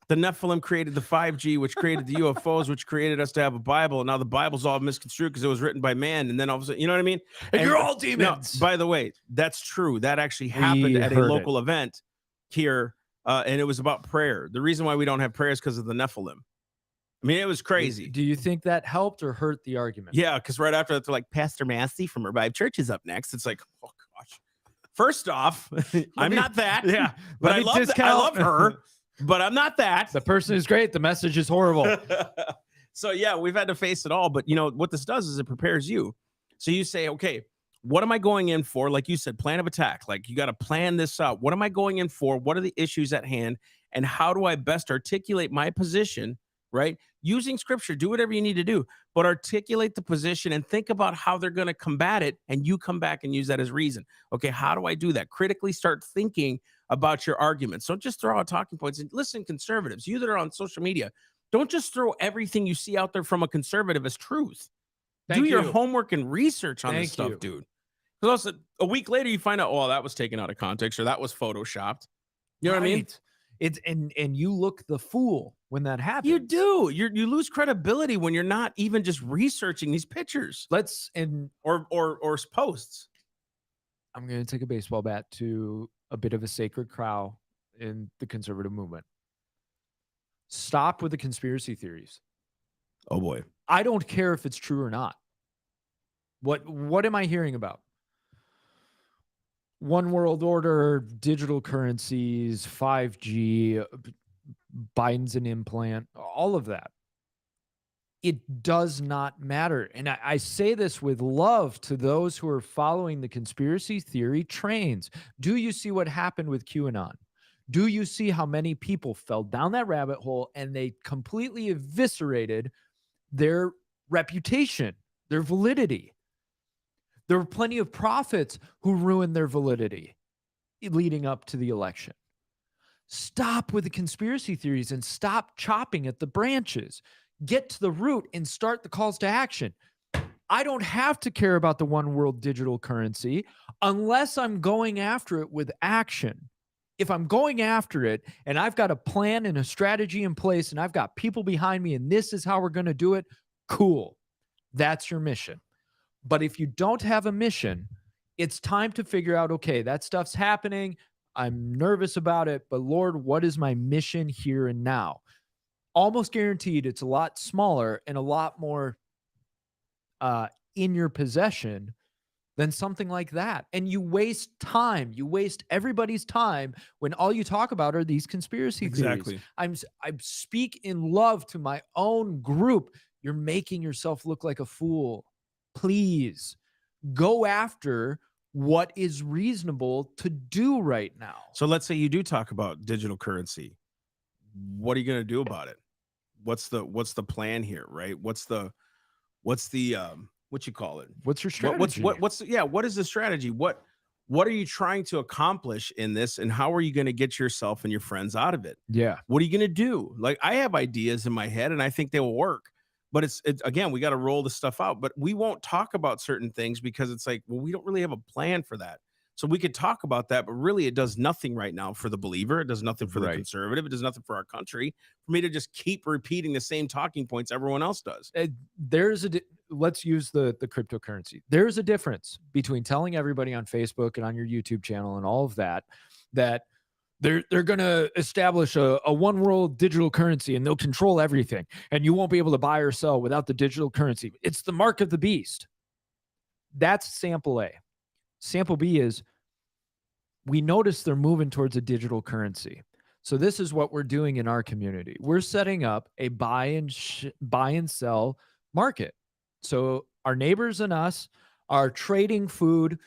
Speaker 2: the Nephilim created the 5G, which created the UFOs, which created us to have a Bible. And now the Bible's all misconstrued because it was written by man. And then all of a sudden, you know what I mean?
Speaker 1: And you're all
Speaker 2: No,
Speaker 1: demons.
Speaker 2: by the way, that's true. That actually happened
Speaker 1: We
Speaker 2: at a
Speaker 1: heard it.
Speaker 2: local event here. And it was about prayer. The reason why we don't have prayer is because of the Nephilim. I mean, it was crazy.
Speaker 1: Do you think that helped or hurt the argument?
Speaker 2: Yeah, because right after that, they're like, Pastor Massey from Revive Church is up next. It's like, oh gosh. First off, I'm not that.
Speaker 1: Yeah,
Speaker 2: but
Speaker 1: let
Speaker 2: I
Speaker 1: me
Speaker 2: love
Speaker 1: discount-
Speaker 2: I love her, but I'm not that.
Speaker 1: The person is great. The message is horrible.
Speaker 2: So yeah, we've had to face it all. But you know what this does is it prepares you. So you say, okay, what am I going in for? Like you said, plan of attack. Like you got to plan this out. What am I going in for? What are the issues at hand? And how do I best articulate my position? Right? Using scripture, do whatever you need to do, but articulate the position and think about how they're going to combat it. And you come back and use that as reason. Okay, how do I do that? Critically start thinking about your arguments. Don't just throw out talking points. And listen, conservatives, you that are on social media, don't just throw everything you see out there from a conservative as truth.
Speaker 1: Thank
Speaker 2: Do your
Speaker 1: you.
Speaker 2: homework and research on this
Speaker 1: Thank
Speaker 2: stuff,
Speaker 1: you.
Speaker 2: dude. Because also a week later, you find out, oh, that was taken out of context or that was photoshopped. You know what I mean?
Speaker 1: Right. It's and you look the fool when that happens.
Speaker 2: You do. You lose credibility when you're not even just researching these pictures or posts.
Speaker 1: I'm going to take a baseball bat to a bit of a sacred cow in the conservative movement. Stop with the conspiracy theories.
Speaker 2: Oh boy.
Speaker 1: I don't care if it's true or not. What am I hearing about? One world order, digital currencies, 5G, Biden's an implant, all of that. It does not matter. And I say this with love to those who are following the conspiracy theory trains. Do you see what happened with QAnon? Do you see how many people fell down that rabbit hole and they completely eviscerated their reputation, their validity? There were plenty of prophets who ruined their validity leading up to the election. Stop with the conspiracy theories and stop chopping at the branches. Get to the root and start the calls to action. I don't have to care about the one world digital currency unless I'm going after it with action. If I'm going after it and I've got a plan and a strategy in place and I've got people behind me and this is how we're going to do it, cool. That's your mission. But if you don't have a mission, it's time to figure out, okay, that stuff's happening. I'm nervous about it, but Lord, what is my mission here and now? Almost guaranteed it's a lot smaller and a lot more in your possession than something like that. And you waste time. You waste everybody's time when all you talk about are these conspiracy theories. I speak in love to my own group. You're making yourself look like a fool. Please go after what is reasonable to do right now.
Speaker 2: So let's say you do talk about digital currency. What are you going to do about it? What's the plan here, right? What's the what you call it?
Speaker 1: What's your strategy?
Speaker 2: What is the strategy? What are you trying to accomplish in this, and how are you going to get yourself and your friends out of it?
Speaker 1: Yeah.
Speaker 2: What are you going to do? Like, I have ideas in my head and I think they will work, but it's again, we got to roll the stuff out, but we won't talk about certain things because it's like, well, we don't really have a plan for that. So we could talk about that, but really it does nothing right now for the believer. It does nothing for the
Speaker 1: Right.
Speaker 2: conservative. It does nothing for our country. For me to just keep repeating the same talking points everyone else does.
Speaker 1: Let's use the cryptocurrency. There's a difference between telling everybody on Facebook and on your YouTube channel and all of that they're going to establish a one world digital currency and they'll control everything and you won't be able to buy or sell without the digital currency. It's the mark of the beast. That's sample A. Sample B is we notice they're moving towards a digital currency. So this is what we're doing in our community. We're setting up a buy and sell market. So our neighbors and us are trading food.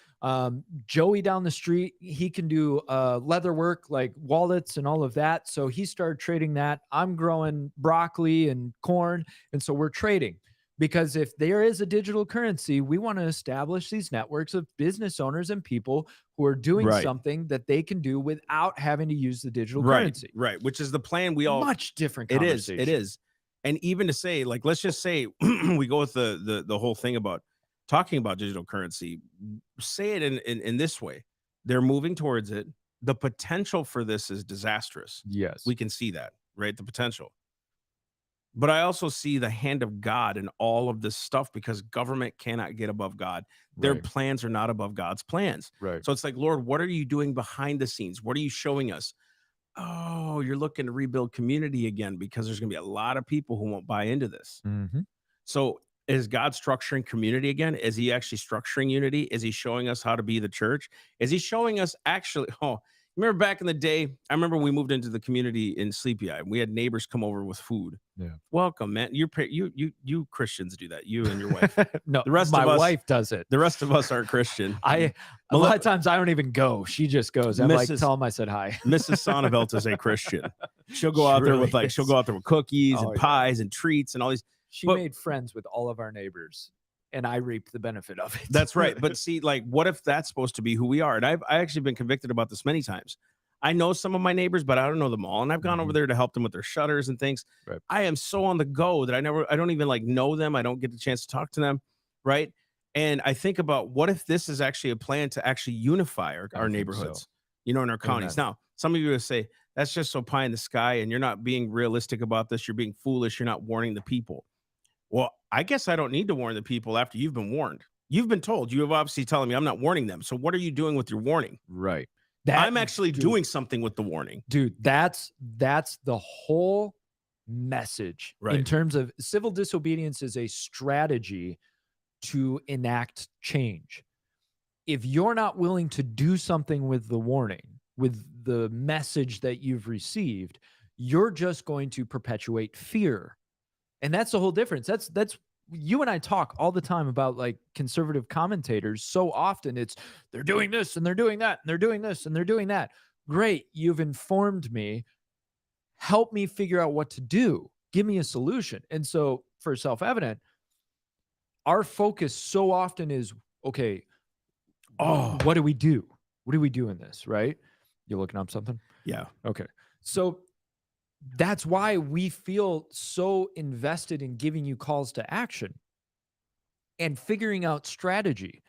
Speaker 1: Joey down the street, he can do leather work like wallets and all of that. So he started trading that. I'm growing broccoli and corn. And so we're trading. Because if there is a digital currency, we want to establish these networks of business owners and people who are doing
Speaker 2: Right.
Speaker 1: something that they can do without having to use the digital currency.
Speaker 2: Right. Which is the plan we all
Speaker 1: Much different
Speaker 2: It is.
Speaker 1: conversation.
Speaker 2: It is. And even to say, like, let's just say we go with the whole thing about talking about digital currency, say it in this way. They're moving towards it. The potential for this is disastrous.
Speaker 1: Yes.
Speaker 2: We can see that, right? The potential. But I also see the hand of God in all of this stuff because government cannot get above God. Their
Speaker 1: Right.
Speaker 2: plans are not above God's plans.
Speaker 1: Right.
Speaker 2: So it's like, Lord, what are you doing behind the scenes? What are you showing us? Oh, you're looking to rebuild community again because there's going to be a lot of people who won't buy into this.
Speaker 1: Mm-hmm.
Speaker 2: So is God structuring community again? Is he actually structuring unity? Is he showing us how to be the church? Is he showing us actually, remember back in the day, I remember we moved into the community in Sleepy Eye. We had neighbors come over with food.
Speaker 1: Yeah.
Speaker 2: Welcome, man. You Christians do that. You and your wife.
Speaker 1: No,
Speaker 2: The rest
Speaker 1: my
Speaker 2: of us-
Speaker 1: wife does it.
Speaker 2: The rest of us aren't Christian.
Speaker 1: A lot of times I don't even go. She just goes. I'm like,
Speaker 2: Mrs.
Speaker 1: tell them I said hi.
Speaker 2: Mrs. Sonnevelt is a Christian. She'll go out there with
Speaker 1: Surely
Speaker 2: she'll
Speaker 1: is.
Speaker 2: go out there with cookies
Speaker 1: Oh,
Speaker 2: and
Speaker 1: yeah.
Speaker 2: pies and treats and all these.
Speaker 1: She
Speaker 2: But-
Speaker 1: made friends with all of our neighbors, and I reaped the benefit of it.
Speaker 2: That's right. But see, like, what if that's supposed to be who we are? And I actually been convicted about this many times. I know some of my neighbors, but I don't know them all. And I've gone over there to help them with their shutters and things.
Speaker 1: Right.
Speaker 2: I am so on the go that I don't even like know them. I don't get the chance to talk to them. Right. And I think about what if this is actually a plan to actually unify our
Speaker 1: think
Speaker 2: neighborhoods,
Speaker 1: so.
Speaker 2: in our counties.
Speaker 1: Amen.
Speaker 2: Now, some of you will say that's just so pie in the sky and you're not being realistic about this. You're being foolish. You're not warning the people. Well, I guess I don't need to warn the people after you've been warned. You've been told. You have obviously telling me I'm not warning them. So what are you doing with your warning?
Speaker 1: Right.
Speaker 2: I'm actually doing something with the warning.
Speaker 1: Dude, that's the whole message in
Speaker 2: Right.
Speaker 1: terms of civil disobedience is a strategy to enact change. If you're not willing to do something with the warning, with the message that you've received, you're just going to perpetuate fear. And that's the whole difference. That's you and I talk all the time about like conservative commentators. So often it's they're doing this and they're doing that and they're doing this and they're doing that. Great. You've informed me. Help me figure out what to do. Give me a solution. And so for self-evident, our focus so often is, okay, what do we do? What do we do in this? Right? You looking up something?
Speaker 2: Yeah.
Speaker 1: Okay. So that's why we feel so invested in giving you calls to action and figuring out strategy.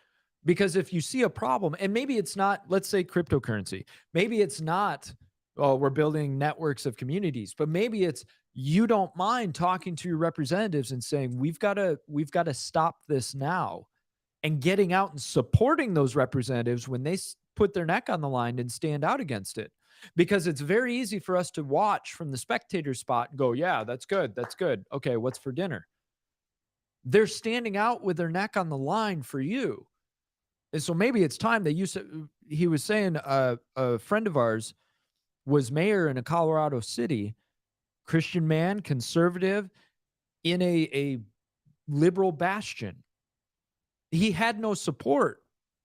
Speaker 1: Because if you see a problem, and maybe it's not, let's say cryptocurrency, maybe it's not, oh, we're building networks of communities, but maybe it's you don't mind talking to your representatives and saying, we've got to stop this now, and getting out and supporting those representatives when they put their neck on the line and stand out against it. Because it's very easy for us to watch from the spectator spot and go, yeah, that's good. That's good. Okay, what's for dinner? They're standing out with their neck on the line for you. And so maybe it's time that he was saying a friend of ours was mayor in a Colorado city, Christian man, conservative, in a liberal bastion. He had no support.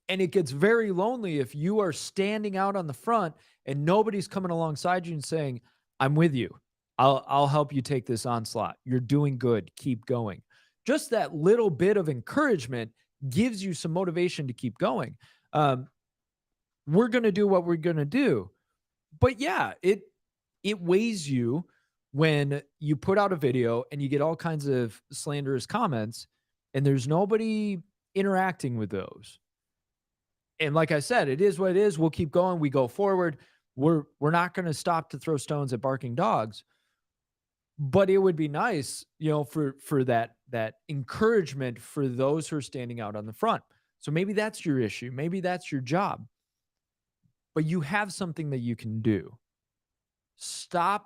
Speaker 1: And it gets very lonely if you are standing out on the front and nobody's coming alongside you and saying, I'm with you. I'll help you take this onslaught. You're doing good. Keep going. Just that little bit of encouragement gives you some motivation to keep going. We're going to do what we're going to do. But yeah, it weighs you when you put out a video and you get all kinds of slanderous comments and there's nobody interacting with those. And like I said, it is what it is. We'll keep going. We go forward. We're not going to stop to throw stones at barking dogs. But it would be nice, for that encouragement for those who are standing out on the front. So maybe that's your issue. Maybe that's your job. But you have something that you can do. Stopping.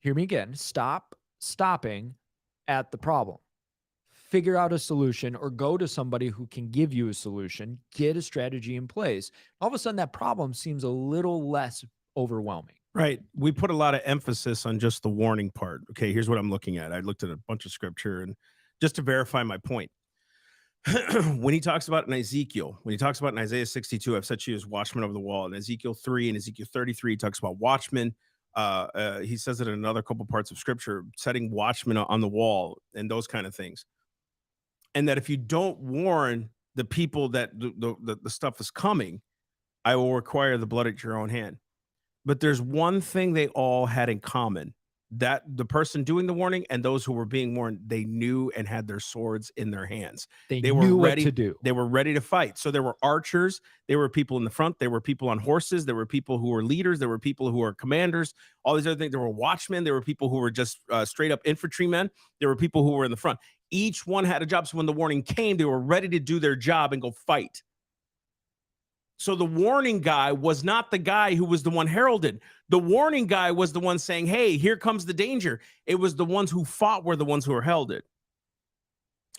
Speaker 1: Hear me again. Stopping at the problem. Figure out a solution or go to somebody who can give you a solution. Get a strategy in place. All of a sudden, that problem seems a little less overwhelming.
Speaker 2: Right. We put a lot of emphasis on just the warning part. Okay, here's what I'm looking at. I looked at a bunch of scripture and just to verify my point. When he talks about in Ezekiel, when he talks about in Isaiah 62, I've set you as watchmen over the wall. In Ezekiel 3 and Ezekiel 33, he talks about watchmen. He says it in another couple parts of scripture, setting watchmen on the wall and those kind of things. And that if you don't warn the people that the stuff is coming, I will require the blood at your own hand. But there's one thing they all had in common, that the person doing the warning and those who were being warned, they knew and had their swords in their hands.
Speaker 1: They
Speaker 2: were
Speaker 1: knew
Speaker 2: ready
Speaker 1: what to do.
Speaker 2: They were ready to fight. So there were archers, there were people in the front, there were people on horses, there were people who were leaders, there were people who were commanders, all these other things. There were watchmen, there were people who were just straight up infantrymen, there were people who were in the front. Each one had a job. So when the warning came, they were ready to do their job and go fight. So the warning guy was not the guy who was the one heralded. The warning guy was the one saying, hey, here comes the danger. It was the ones who fought were the ones who were heralded.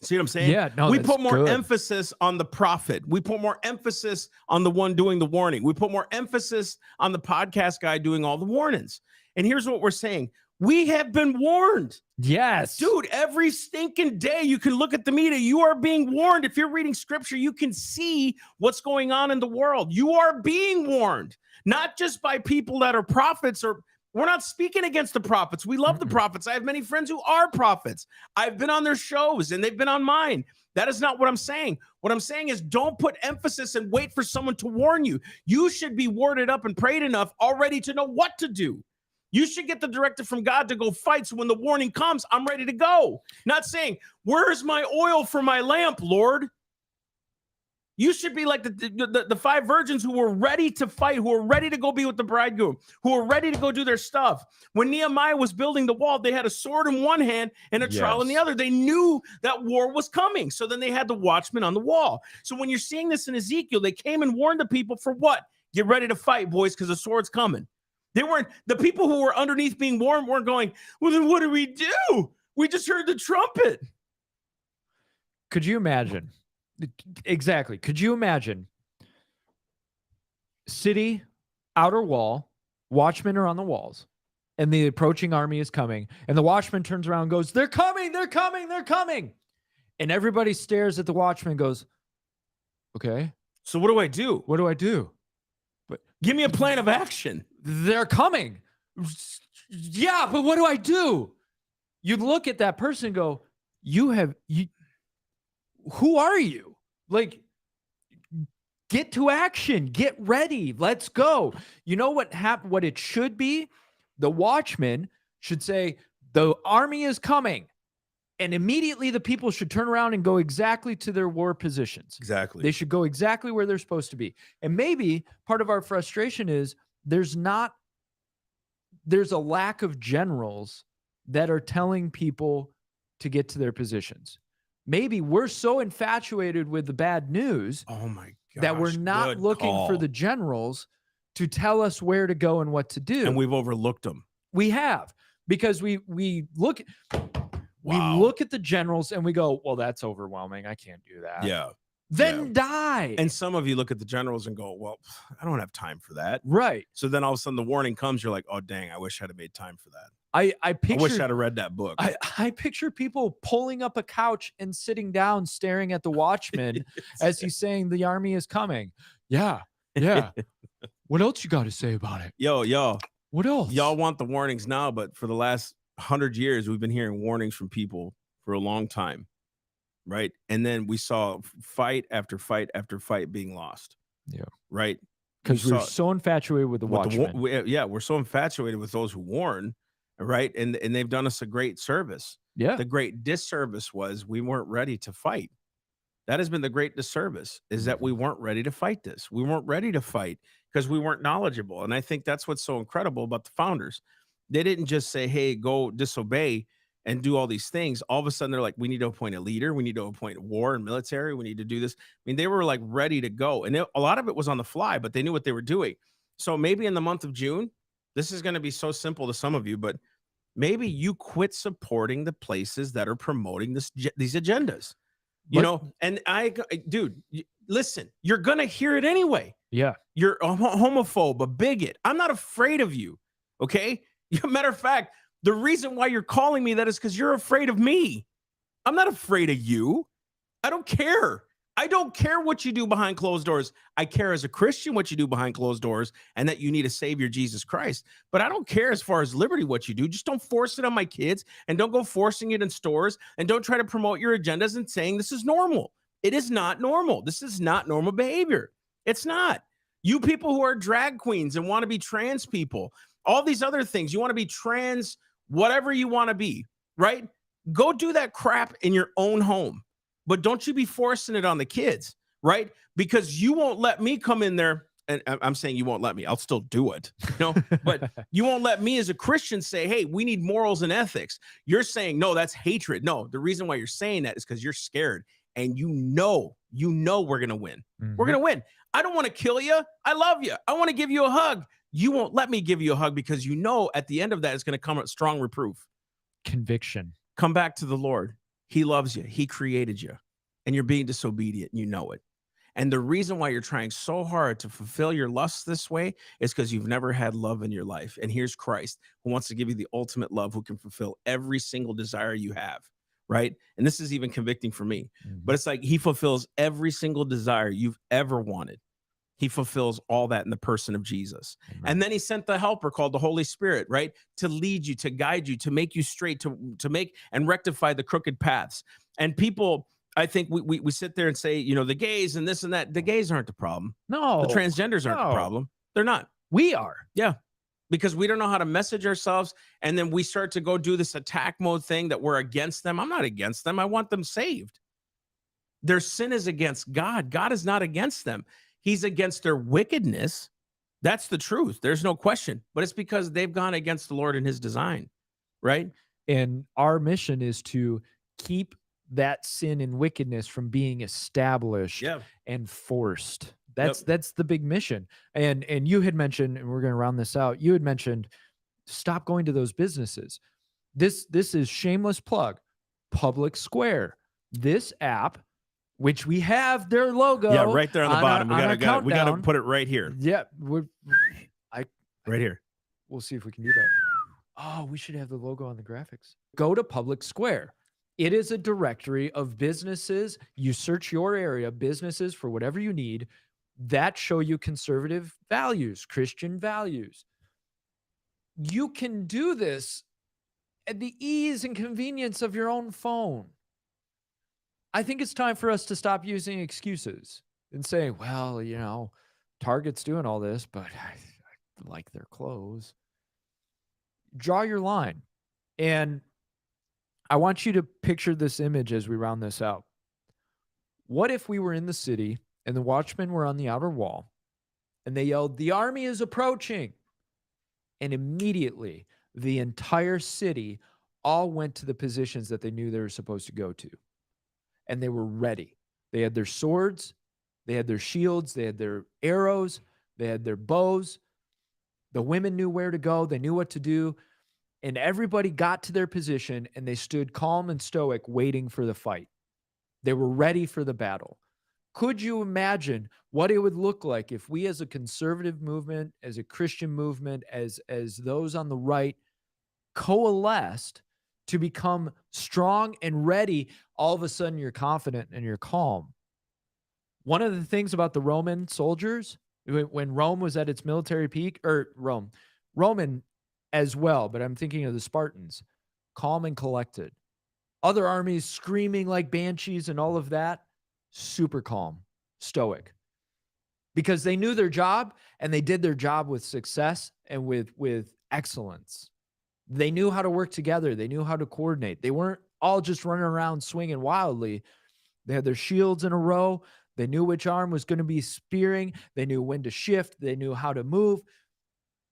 Speaker 2: See what I'm saying?
Speaker 1: Yeah, no,
Speaker 2: we
Speaker 1: that's
Speaker 2: put more
Speaker 1: good.
Speaker 2: emphasis on the prophet. We put more emphasis on the one doing the warning. We put more emphasis on the podcast guy doing all the warnings. And here's what we're saying. We have been warned.
Speaker 1: Yes.
Speaker 2: Dude, every stinking day you can look at the media. You are being warned. If you're reading scripture, you can see what's going on in the world. You are being warned, not just by people that are prophets, or we're not speaking against the prophets. We love the prophets. I have many friends who are prophets. I've been on their shows and they've been on mine. That is not what I'm saying. What I'm saying is don't put emphasis and wait for someone to warn you. You should be worded up and prayed enough already to know what to do. You should get the directive from God to go fight. So when the warning comes, I'm ready to go. Not saying, where's my oil for my lamp, Lord? You should be like the five virgins who were ready to fight, who were ready to go be with the bridegroom, who were ready to go do their stuff. When Nehemiah was building the wall, they had a sword in one hand and a trowel in the other. They knew that war was coming. So then they had the watchmen on the wall. So when you're seeing this in Ezekiel, they came and warned the people for what? Get ready to fight, boys, because the sword's coming. They weren't, the people who were underneath being warned weren't going, well, then what do? We just heard the trumpet.
Speaker 1: Could you imagine? Exactly. Could you imagine? City, outer wall, watchmen are on the walls, and the approaching army is coming, and the watchman turns around and goes, they're coming, they're coming, they're coming. And everybody stares at the watchman and goes, okay.
Speaker 2: So what do I do?
Speaker 1: What do I do?
Speaker 2: But give me a plan of action.
Speaker 1: They're coming. Yeah, but what do I do? You look at that person and go, who are you? Like, get to action, get ready, let's go. You know what it should be? The watchman should say, the army is coming. And immediately the people should turn around and go exactly to their war positions.
Speaker 2: Exactly.
Speaker 1: They should go exactly where they're supposed to be. And maybe part of our frustration is there's a lack of generals that are telling people to get to their positions. Maybe we're so infatuated with the bad news that we're not looking for the generals to tell us where to go and what to do.
Speaker 2: And we've overlooked them.
Speaker 1: We have, because we look at the generals and we go, well, that's overwhelming. I can't do that.
Speaker 2: Yeah.
Speaker 1: Then die.
Speaker 2: And some of you look at the generals and go, well, I don't have time for that.
Speaker 1: Right.
Speaker 2: So then all of a sudden the warning comes. You're like, oh, dang, I wish I'd have made time for that.
Speaker 1: I
Speaker 2: wish I'd have read that book.
Speaker 1: I picture people pulling up a couch and sitting down, staring at the watchman as he's saying the army is coming. Yeah. Yeah. What else you got to say about it?
Speaker 2: Yo.
Speaker 1: What else?
Speaker 2: Y'all want the warnings now, but for the last 100 years, we've been hearing warnings from people for a long time. Right. And then we saw fight after fight after fight being lost.
Speaker 1: Yeah.
Speaker 2: Right.
Speaker 1: Because we're so infatuated with the watchmen.
Speaker 2: We're so infatuated with those who warn. Right. And they've done us a great service.
Speaker 1: Yeah.
Speaker 2: The great disservice was we weren't ready to fight. That has been the great disservice, is that we weren't ready to fight this. We weren't ready to fight because we weren't knowledgeable. And I think that's what's so incredible about the founders. They didn't just say, hey, go disobey and do all these things. All of a sudden, they're like, we need to appoint a leader. We need to appoint war and military. We need to do this. I mean, they were like ready to go. And a lot of it was on the fly, but they knew what they were doing. So maybe in the month of June, this is going to be so simple to some of you, but maybe you quit supporting the places that are promoting these agendas. You know, and dude, listen, you're going to hear it anyway.
Speaker 1: Yeah.
Speaker 2: You're a homophobe, a bigot. I'm not afraid of you. Okay. Matter of fact, the reason why you're calling me that is because you're afraid of me. I'm not afraid of you. I don't care. I don't care what you do behind closed doors. I care as a Christian what you do behind closed doors and that you need a savior, Jesus Christ. But I don't care as far as liberty what you do. Just don't force it on my kids and don't go forcing it in stores and don't try to promote your agendas and saying this is normal. It is not normal. This is not normal behavior. It's not. You people who are drag queens and want to be trans people, all these other things, you want to be trans, whatever you want to be, right? Go do that crap in your own home. But don't you be forcing it on the kids, right? Because you won't let me come in there. And I'm saying you won't let me. I'll still do it, you know, but you won't let me as a Christian say, hey, we need morals and ethics. You're saying, no, that's hatred. No, the reason why you're saying that is because you're scared and you know we're going to win. We're going to win. I don't want to kill you. I love you. I want to give you a hug. You won't let me give you a hug because you know at the end of that is going to come a strong reproof.
Speaker 1: Conviction.
Speaker 2: Come back to the Lord. He loves you. He created you. And you're being disobedient. And you know it. And the reason why you're trying so hard to fulfill your lusts this way is because you've never had love in your life. And here's Christ, who wants to give you the ultimate love, who can fulfill every single desire you have, right? And this is even convicting for me. But it's like he fulfills every single desire you've ever wanted. He fulfills all that in the person of Jesus. Amen. And then he sent the helper called the Holy Spirit, right? To lead you, to guide you, to make you straight, to make and rectify the crooked paths. And people, I think we sit there and say, you know, the gays and this and that. The gays aren't the problem.
Speaker 1: No.
Speaker 2: The transgenders aren't the problem. They're not.
Speaker 1: We are.
Speaker 2: Yeah. Because we don't know how to message ourselves. And then we start to go do this attack mode thing that we're against them. I'm not against them. I want them saved. Their sin is against God. God is not against them. He's against their wickedness. That's the truth. There's no question. But it's because they've gone against the Lord and his design, right?
Speaker 1: And our mission is to keep that sin and wickedness from being established and forced. That's the big mission. And you had mentioned, and we're going to round this out, you had mentioned stop going to those businesses. This is shameless plug. Public Square. This app, which we have their logo.
Speaker 2: Yeah, right there on the bottom. We got to put it right here.
Speaker 1: Yeah,
Speaker 2: right here.
Speaker 1: We'll see if we can do that. Oh, we should have the logo on the graphics. Go to Public Square. It is a directory of businesses. You search your area, businesses for whatever you need that show you conservative values, Christian values. You can do this at the ease and convenience of your own phone. I think it's time for us to stop using excuses and saying, well, you know, Target's doing all this, but I like their clothes. Draw your line. And I want you to picture this image as we round this out. What if we were in the city and the watchmen were on the outer wall and they yelled, "The army is approaching." And immediately the entire city all went to the positions that they knew they were supposed to go to. And they were ready. They had their swords, they had their shields, they had their arrows, they had their bows. The women knew where to go, they knew what to do. And everybody got to their position and they stood calm and stoic waiting for the fight. They were ready for the battle. Could you imagine what it would look like if we as a conservative movement, as a Christian movement, as those on the right coalesced to become strong and ready? All of a sudden you're confident and you're calm. One of the things about the Roman soldiers, when Rome was at its military peak, or Roman as well, but I'm thinking of the Spartans, calm and collected. Other armies screaming like banshees and all of that, super calm, stoic. Because they knew their job and they did their job with success and with excellence. They knew how to work together. They knew how to coordinate. They weren't all just running around swinging wildly. They had their shields in a row. They knew which arm was going to be spearing. They knew when to shift. They knew how to move.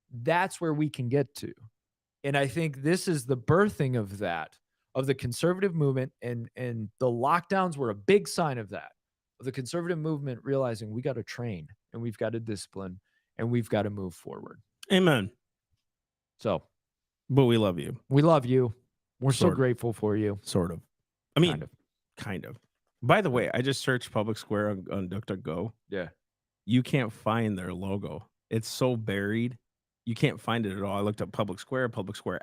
Speaker 1: That's where we can get to. And I think this is the birthing of that, of the conservative movement. And the lockdowns were a big sign of that, of the conservative movement realizing we got to train and we've got to discipline and we've got to move forward.
Speaker 2: Amen.
Speaker 1: So,
Speaker 2: but we love you.
Speaker 1: We love you. We're
Speaker 2: Sort
Speaker 1: so
Speaker 2: of.
Speaker 1: grateful for you.
Speaker 2: Sort of. I mean,
Speaker 1: Kind of.
Speaker 2: kind of. By the way, I just searched Public Square on DuckDuckGo.
Speaker 1: Yeah.
Speaker 2: You can't find their logo. It's so buried. You can't find it at all. I looked up Public Square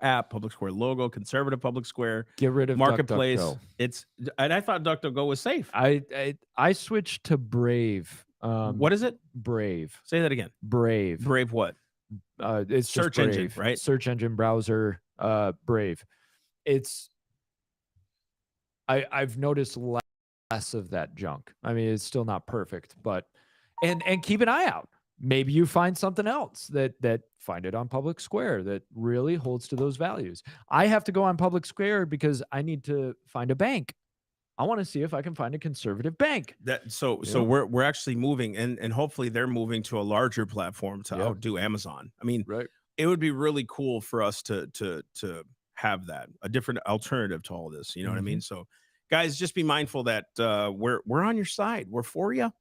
Speaker 2: app, Public Square logo, conservative Public Square,
Speaker 1: Get rid of
Speaker 2: Marketplace.
Speaker 1: DuckDuckGo.
Speaker 2: And I thought DuckDuckGo was safe.
Speaker 1: I switched to Brave.
Speaker 2: What is it?
Speaker 1: Brave.
Speaker 2: Say that again.
Speaker 1: Brave.
Speaker 2: Brave what?
Speaker 1: It's just
Speaker 2: Search engine,
Speaker 1: Brave.
Speaker 2: right?
Speaker 1: Search engine browser. Brave. It's. I've noticed less of that junk. I mean, it's still not perfect, but and keep an eye out. Maybe you find something else that find it on Public Square that really holds to those values. I have to go on Public Square because I need to find a bank. I want to see if I can find a conservative bank.
Speaker 2: So
Speaker 1: Yeah.
Speaker 2: we're actually moving, and hopefully they're moving to a larger platform to
Speaker 1: Yeah.
Speaker 2: outdo Amazon. I mean,
Speaker 1: Right.
Speaker 2: it would be really cool for us to have that, a different alternative to all this. You know what I mean? So, guys, just be mindful that we're on your side. We're for you.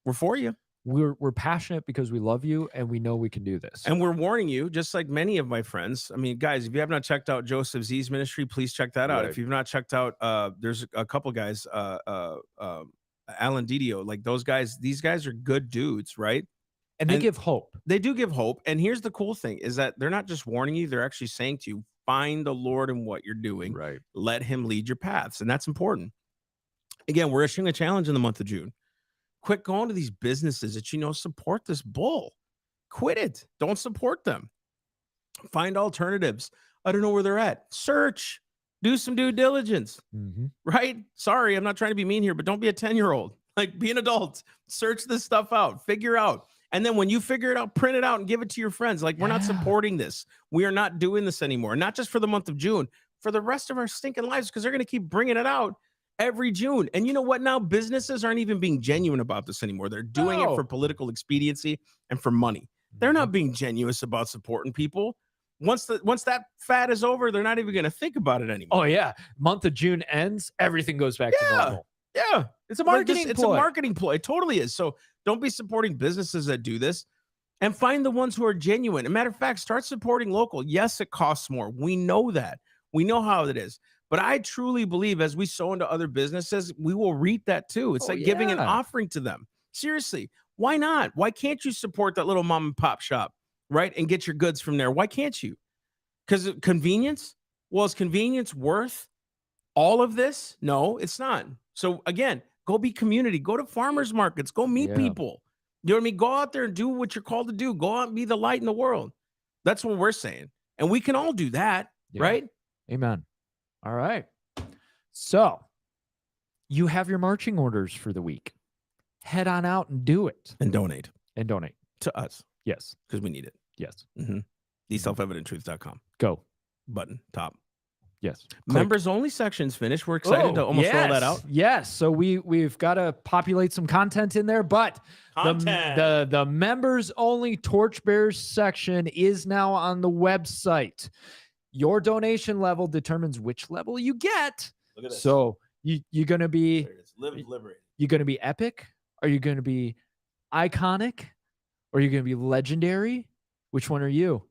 Speaker 2: We're for you.
Speaker 1: We're passionate because we love you and we know we can do this.
Speaker 2: And we're warning you, just like many of my friends. I mean, guys, if you have not checked out Joseph Z's ministry, please check that out.
Speaker 1: Right.
Speaker 2: If you've not checked out, there's a couple guys, Alan Didio, like those guys. These guys are good dudes, right?
Speaker 1: And they give hope.
Speaker 2: They do give hope. And here's the cool thing: is that they're not just warning you; they're actually saying to you, "Find the Lord in what you're doing.
Speaker 1: Right.
Speaker 2: Let Him lead your paths," and that's important. Again, we're issuing a challenge in the month of June. Quit going to these businesses that support this bull. Quit it. Don't support them. Find alternatives. I don't know where they're at. Search. Do some due diligence. Right? Sorry, I'm not trying to be mean here, but don't be a 10-year-old. Like, be an adult. Search this stuff out. Figure out. And then when you figure it out, print it out and give it to your friends. Like, we're not supporting this. We are not doing this anymore. Not just for the month of June, for the rest of our stinking lives, because they're going to keep bringing it out every June. And you know what? Now businesses aren't even being genuine about this anymore. They're doing it for political expediency and for money. They're not being genuine about supporting people. Once that fad is over, they're not even going to think about it anymore.
Speaker 1: Oh yeah, month of June ends, everything goes back to normal.
Speaker 2: Yeah,
Speaker 1: it's a marketing ploy.
Speaker 2: It's a marketing ploy. It totally is. So don't be supporting businesses that do this, and find the ones who are genuine. As a matter of fact, start supporting local. Yes, it costs more. We know that. We know how it is. But I truly believe as we sow into other businesses, we will reap that too. It's like giving an offering to them. Seriously, why not? Why can't you support that little mom and pop shop, right? And get your goods from there? Why can't you? Because convenience? Well, is convenience worth all of this? No, it's not. So again, go be community. Go to farmers markets. Go meet people. You know what I mean? Go out there and do what you're called to do. Go out and be the light in the world. That's what we're saying. And we can all do that, right?
Speaker 1: Amen. All right. So you have your marching orders for the week. Head on out and do it.
Speaker 2: And donate.
Speaker 1: And donate.
Speaker 2: To us.
Speaker 1: Yes.
Speaker 2: Because we need it.
Speaker 1: Yes.
Speaker 2: TheSelfEvidentTruth.com.
Speaker 1: Go.
Speaker 2: Button. Top.
Speaker 1: Yes.
Speaker 2: Members only section's finished. We're excited to almost roll that out.
Speaker 1: Yes. So we've got to populate some content in there, but the members only Torchbearers section is now on the website. Your donation level determines which level you get.
Speaker 2: Look at this.
Speaker 1: So you're going to be
Speaker 2: Live liberated.
Speaker 1: You're going to be epic? Are you going to be iconic? Or are you going to be legendary? Which one are you?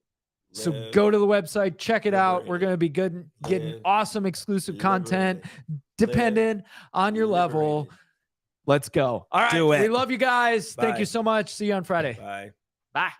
Speaker 1: So go to the website, check it out. We're going to be getting awesome exclusive content dependent on your level. Let's go. All right.
Speaker 2: Do it.
Speaker 1: We love you guys.
Speaker 2: Bye.
Speaker 1: Thank you so much. See you on Friday.
Speaker 2: Bye.
Speaker 1: Bye.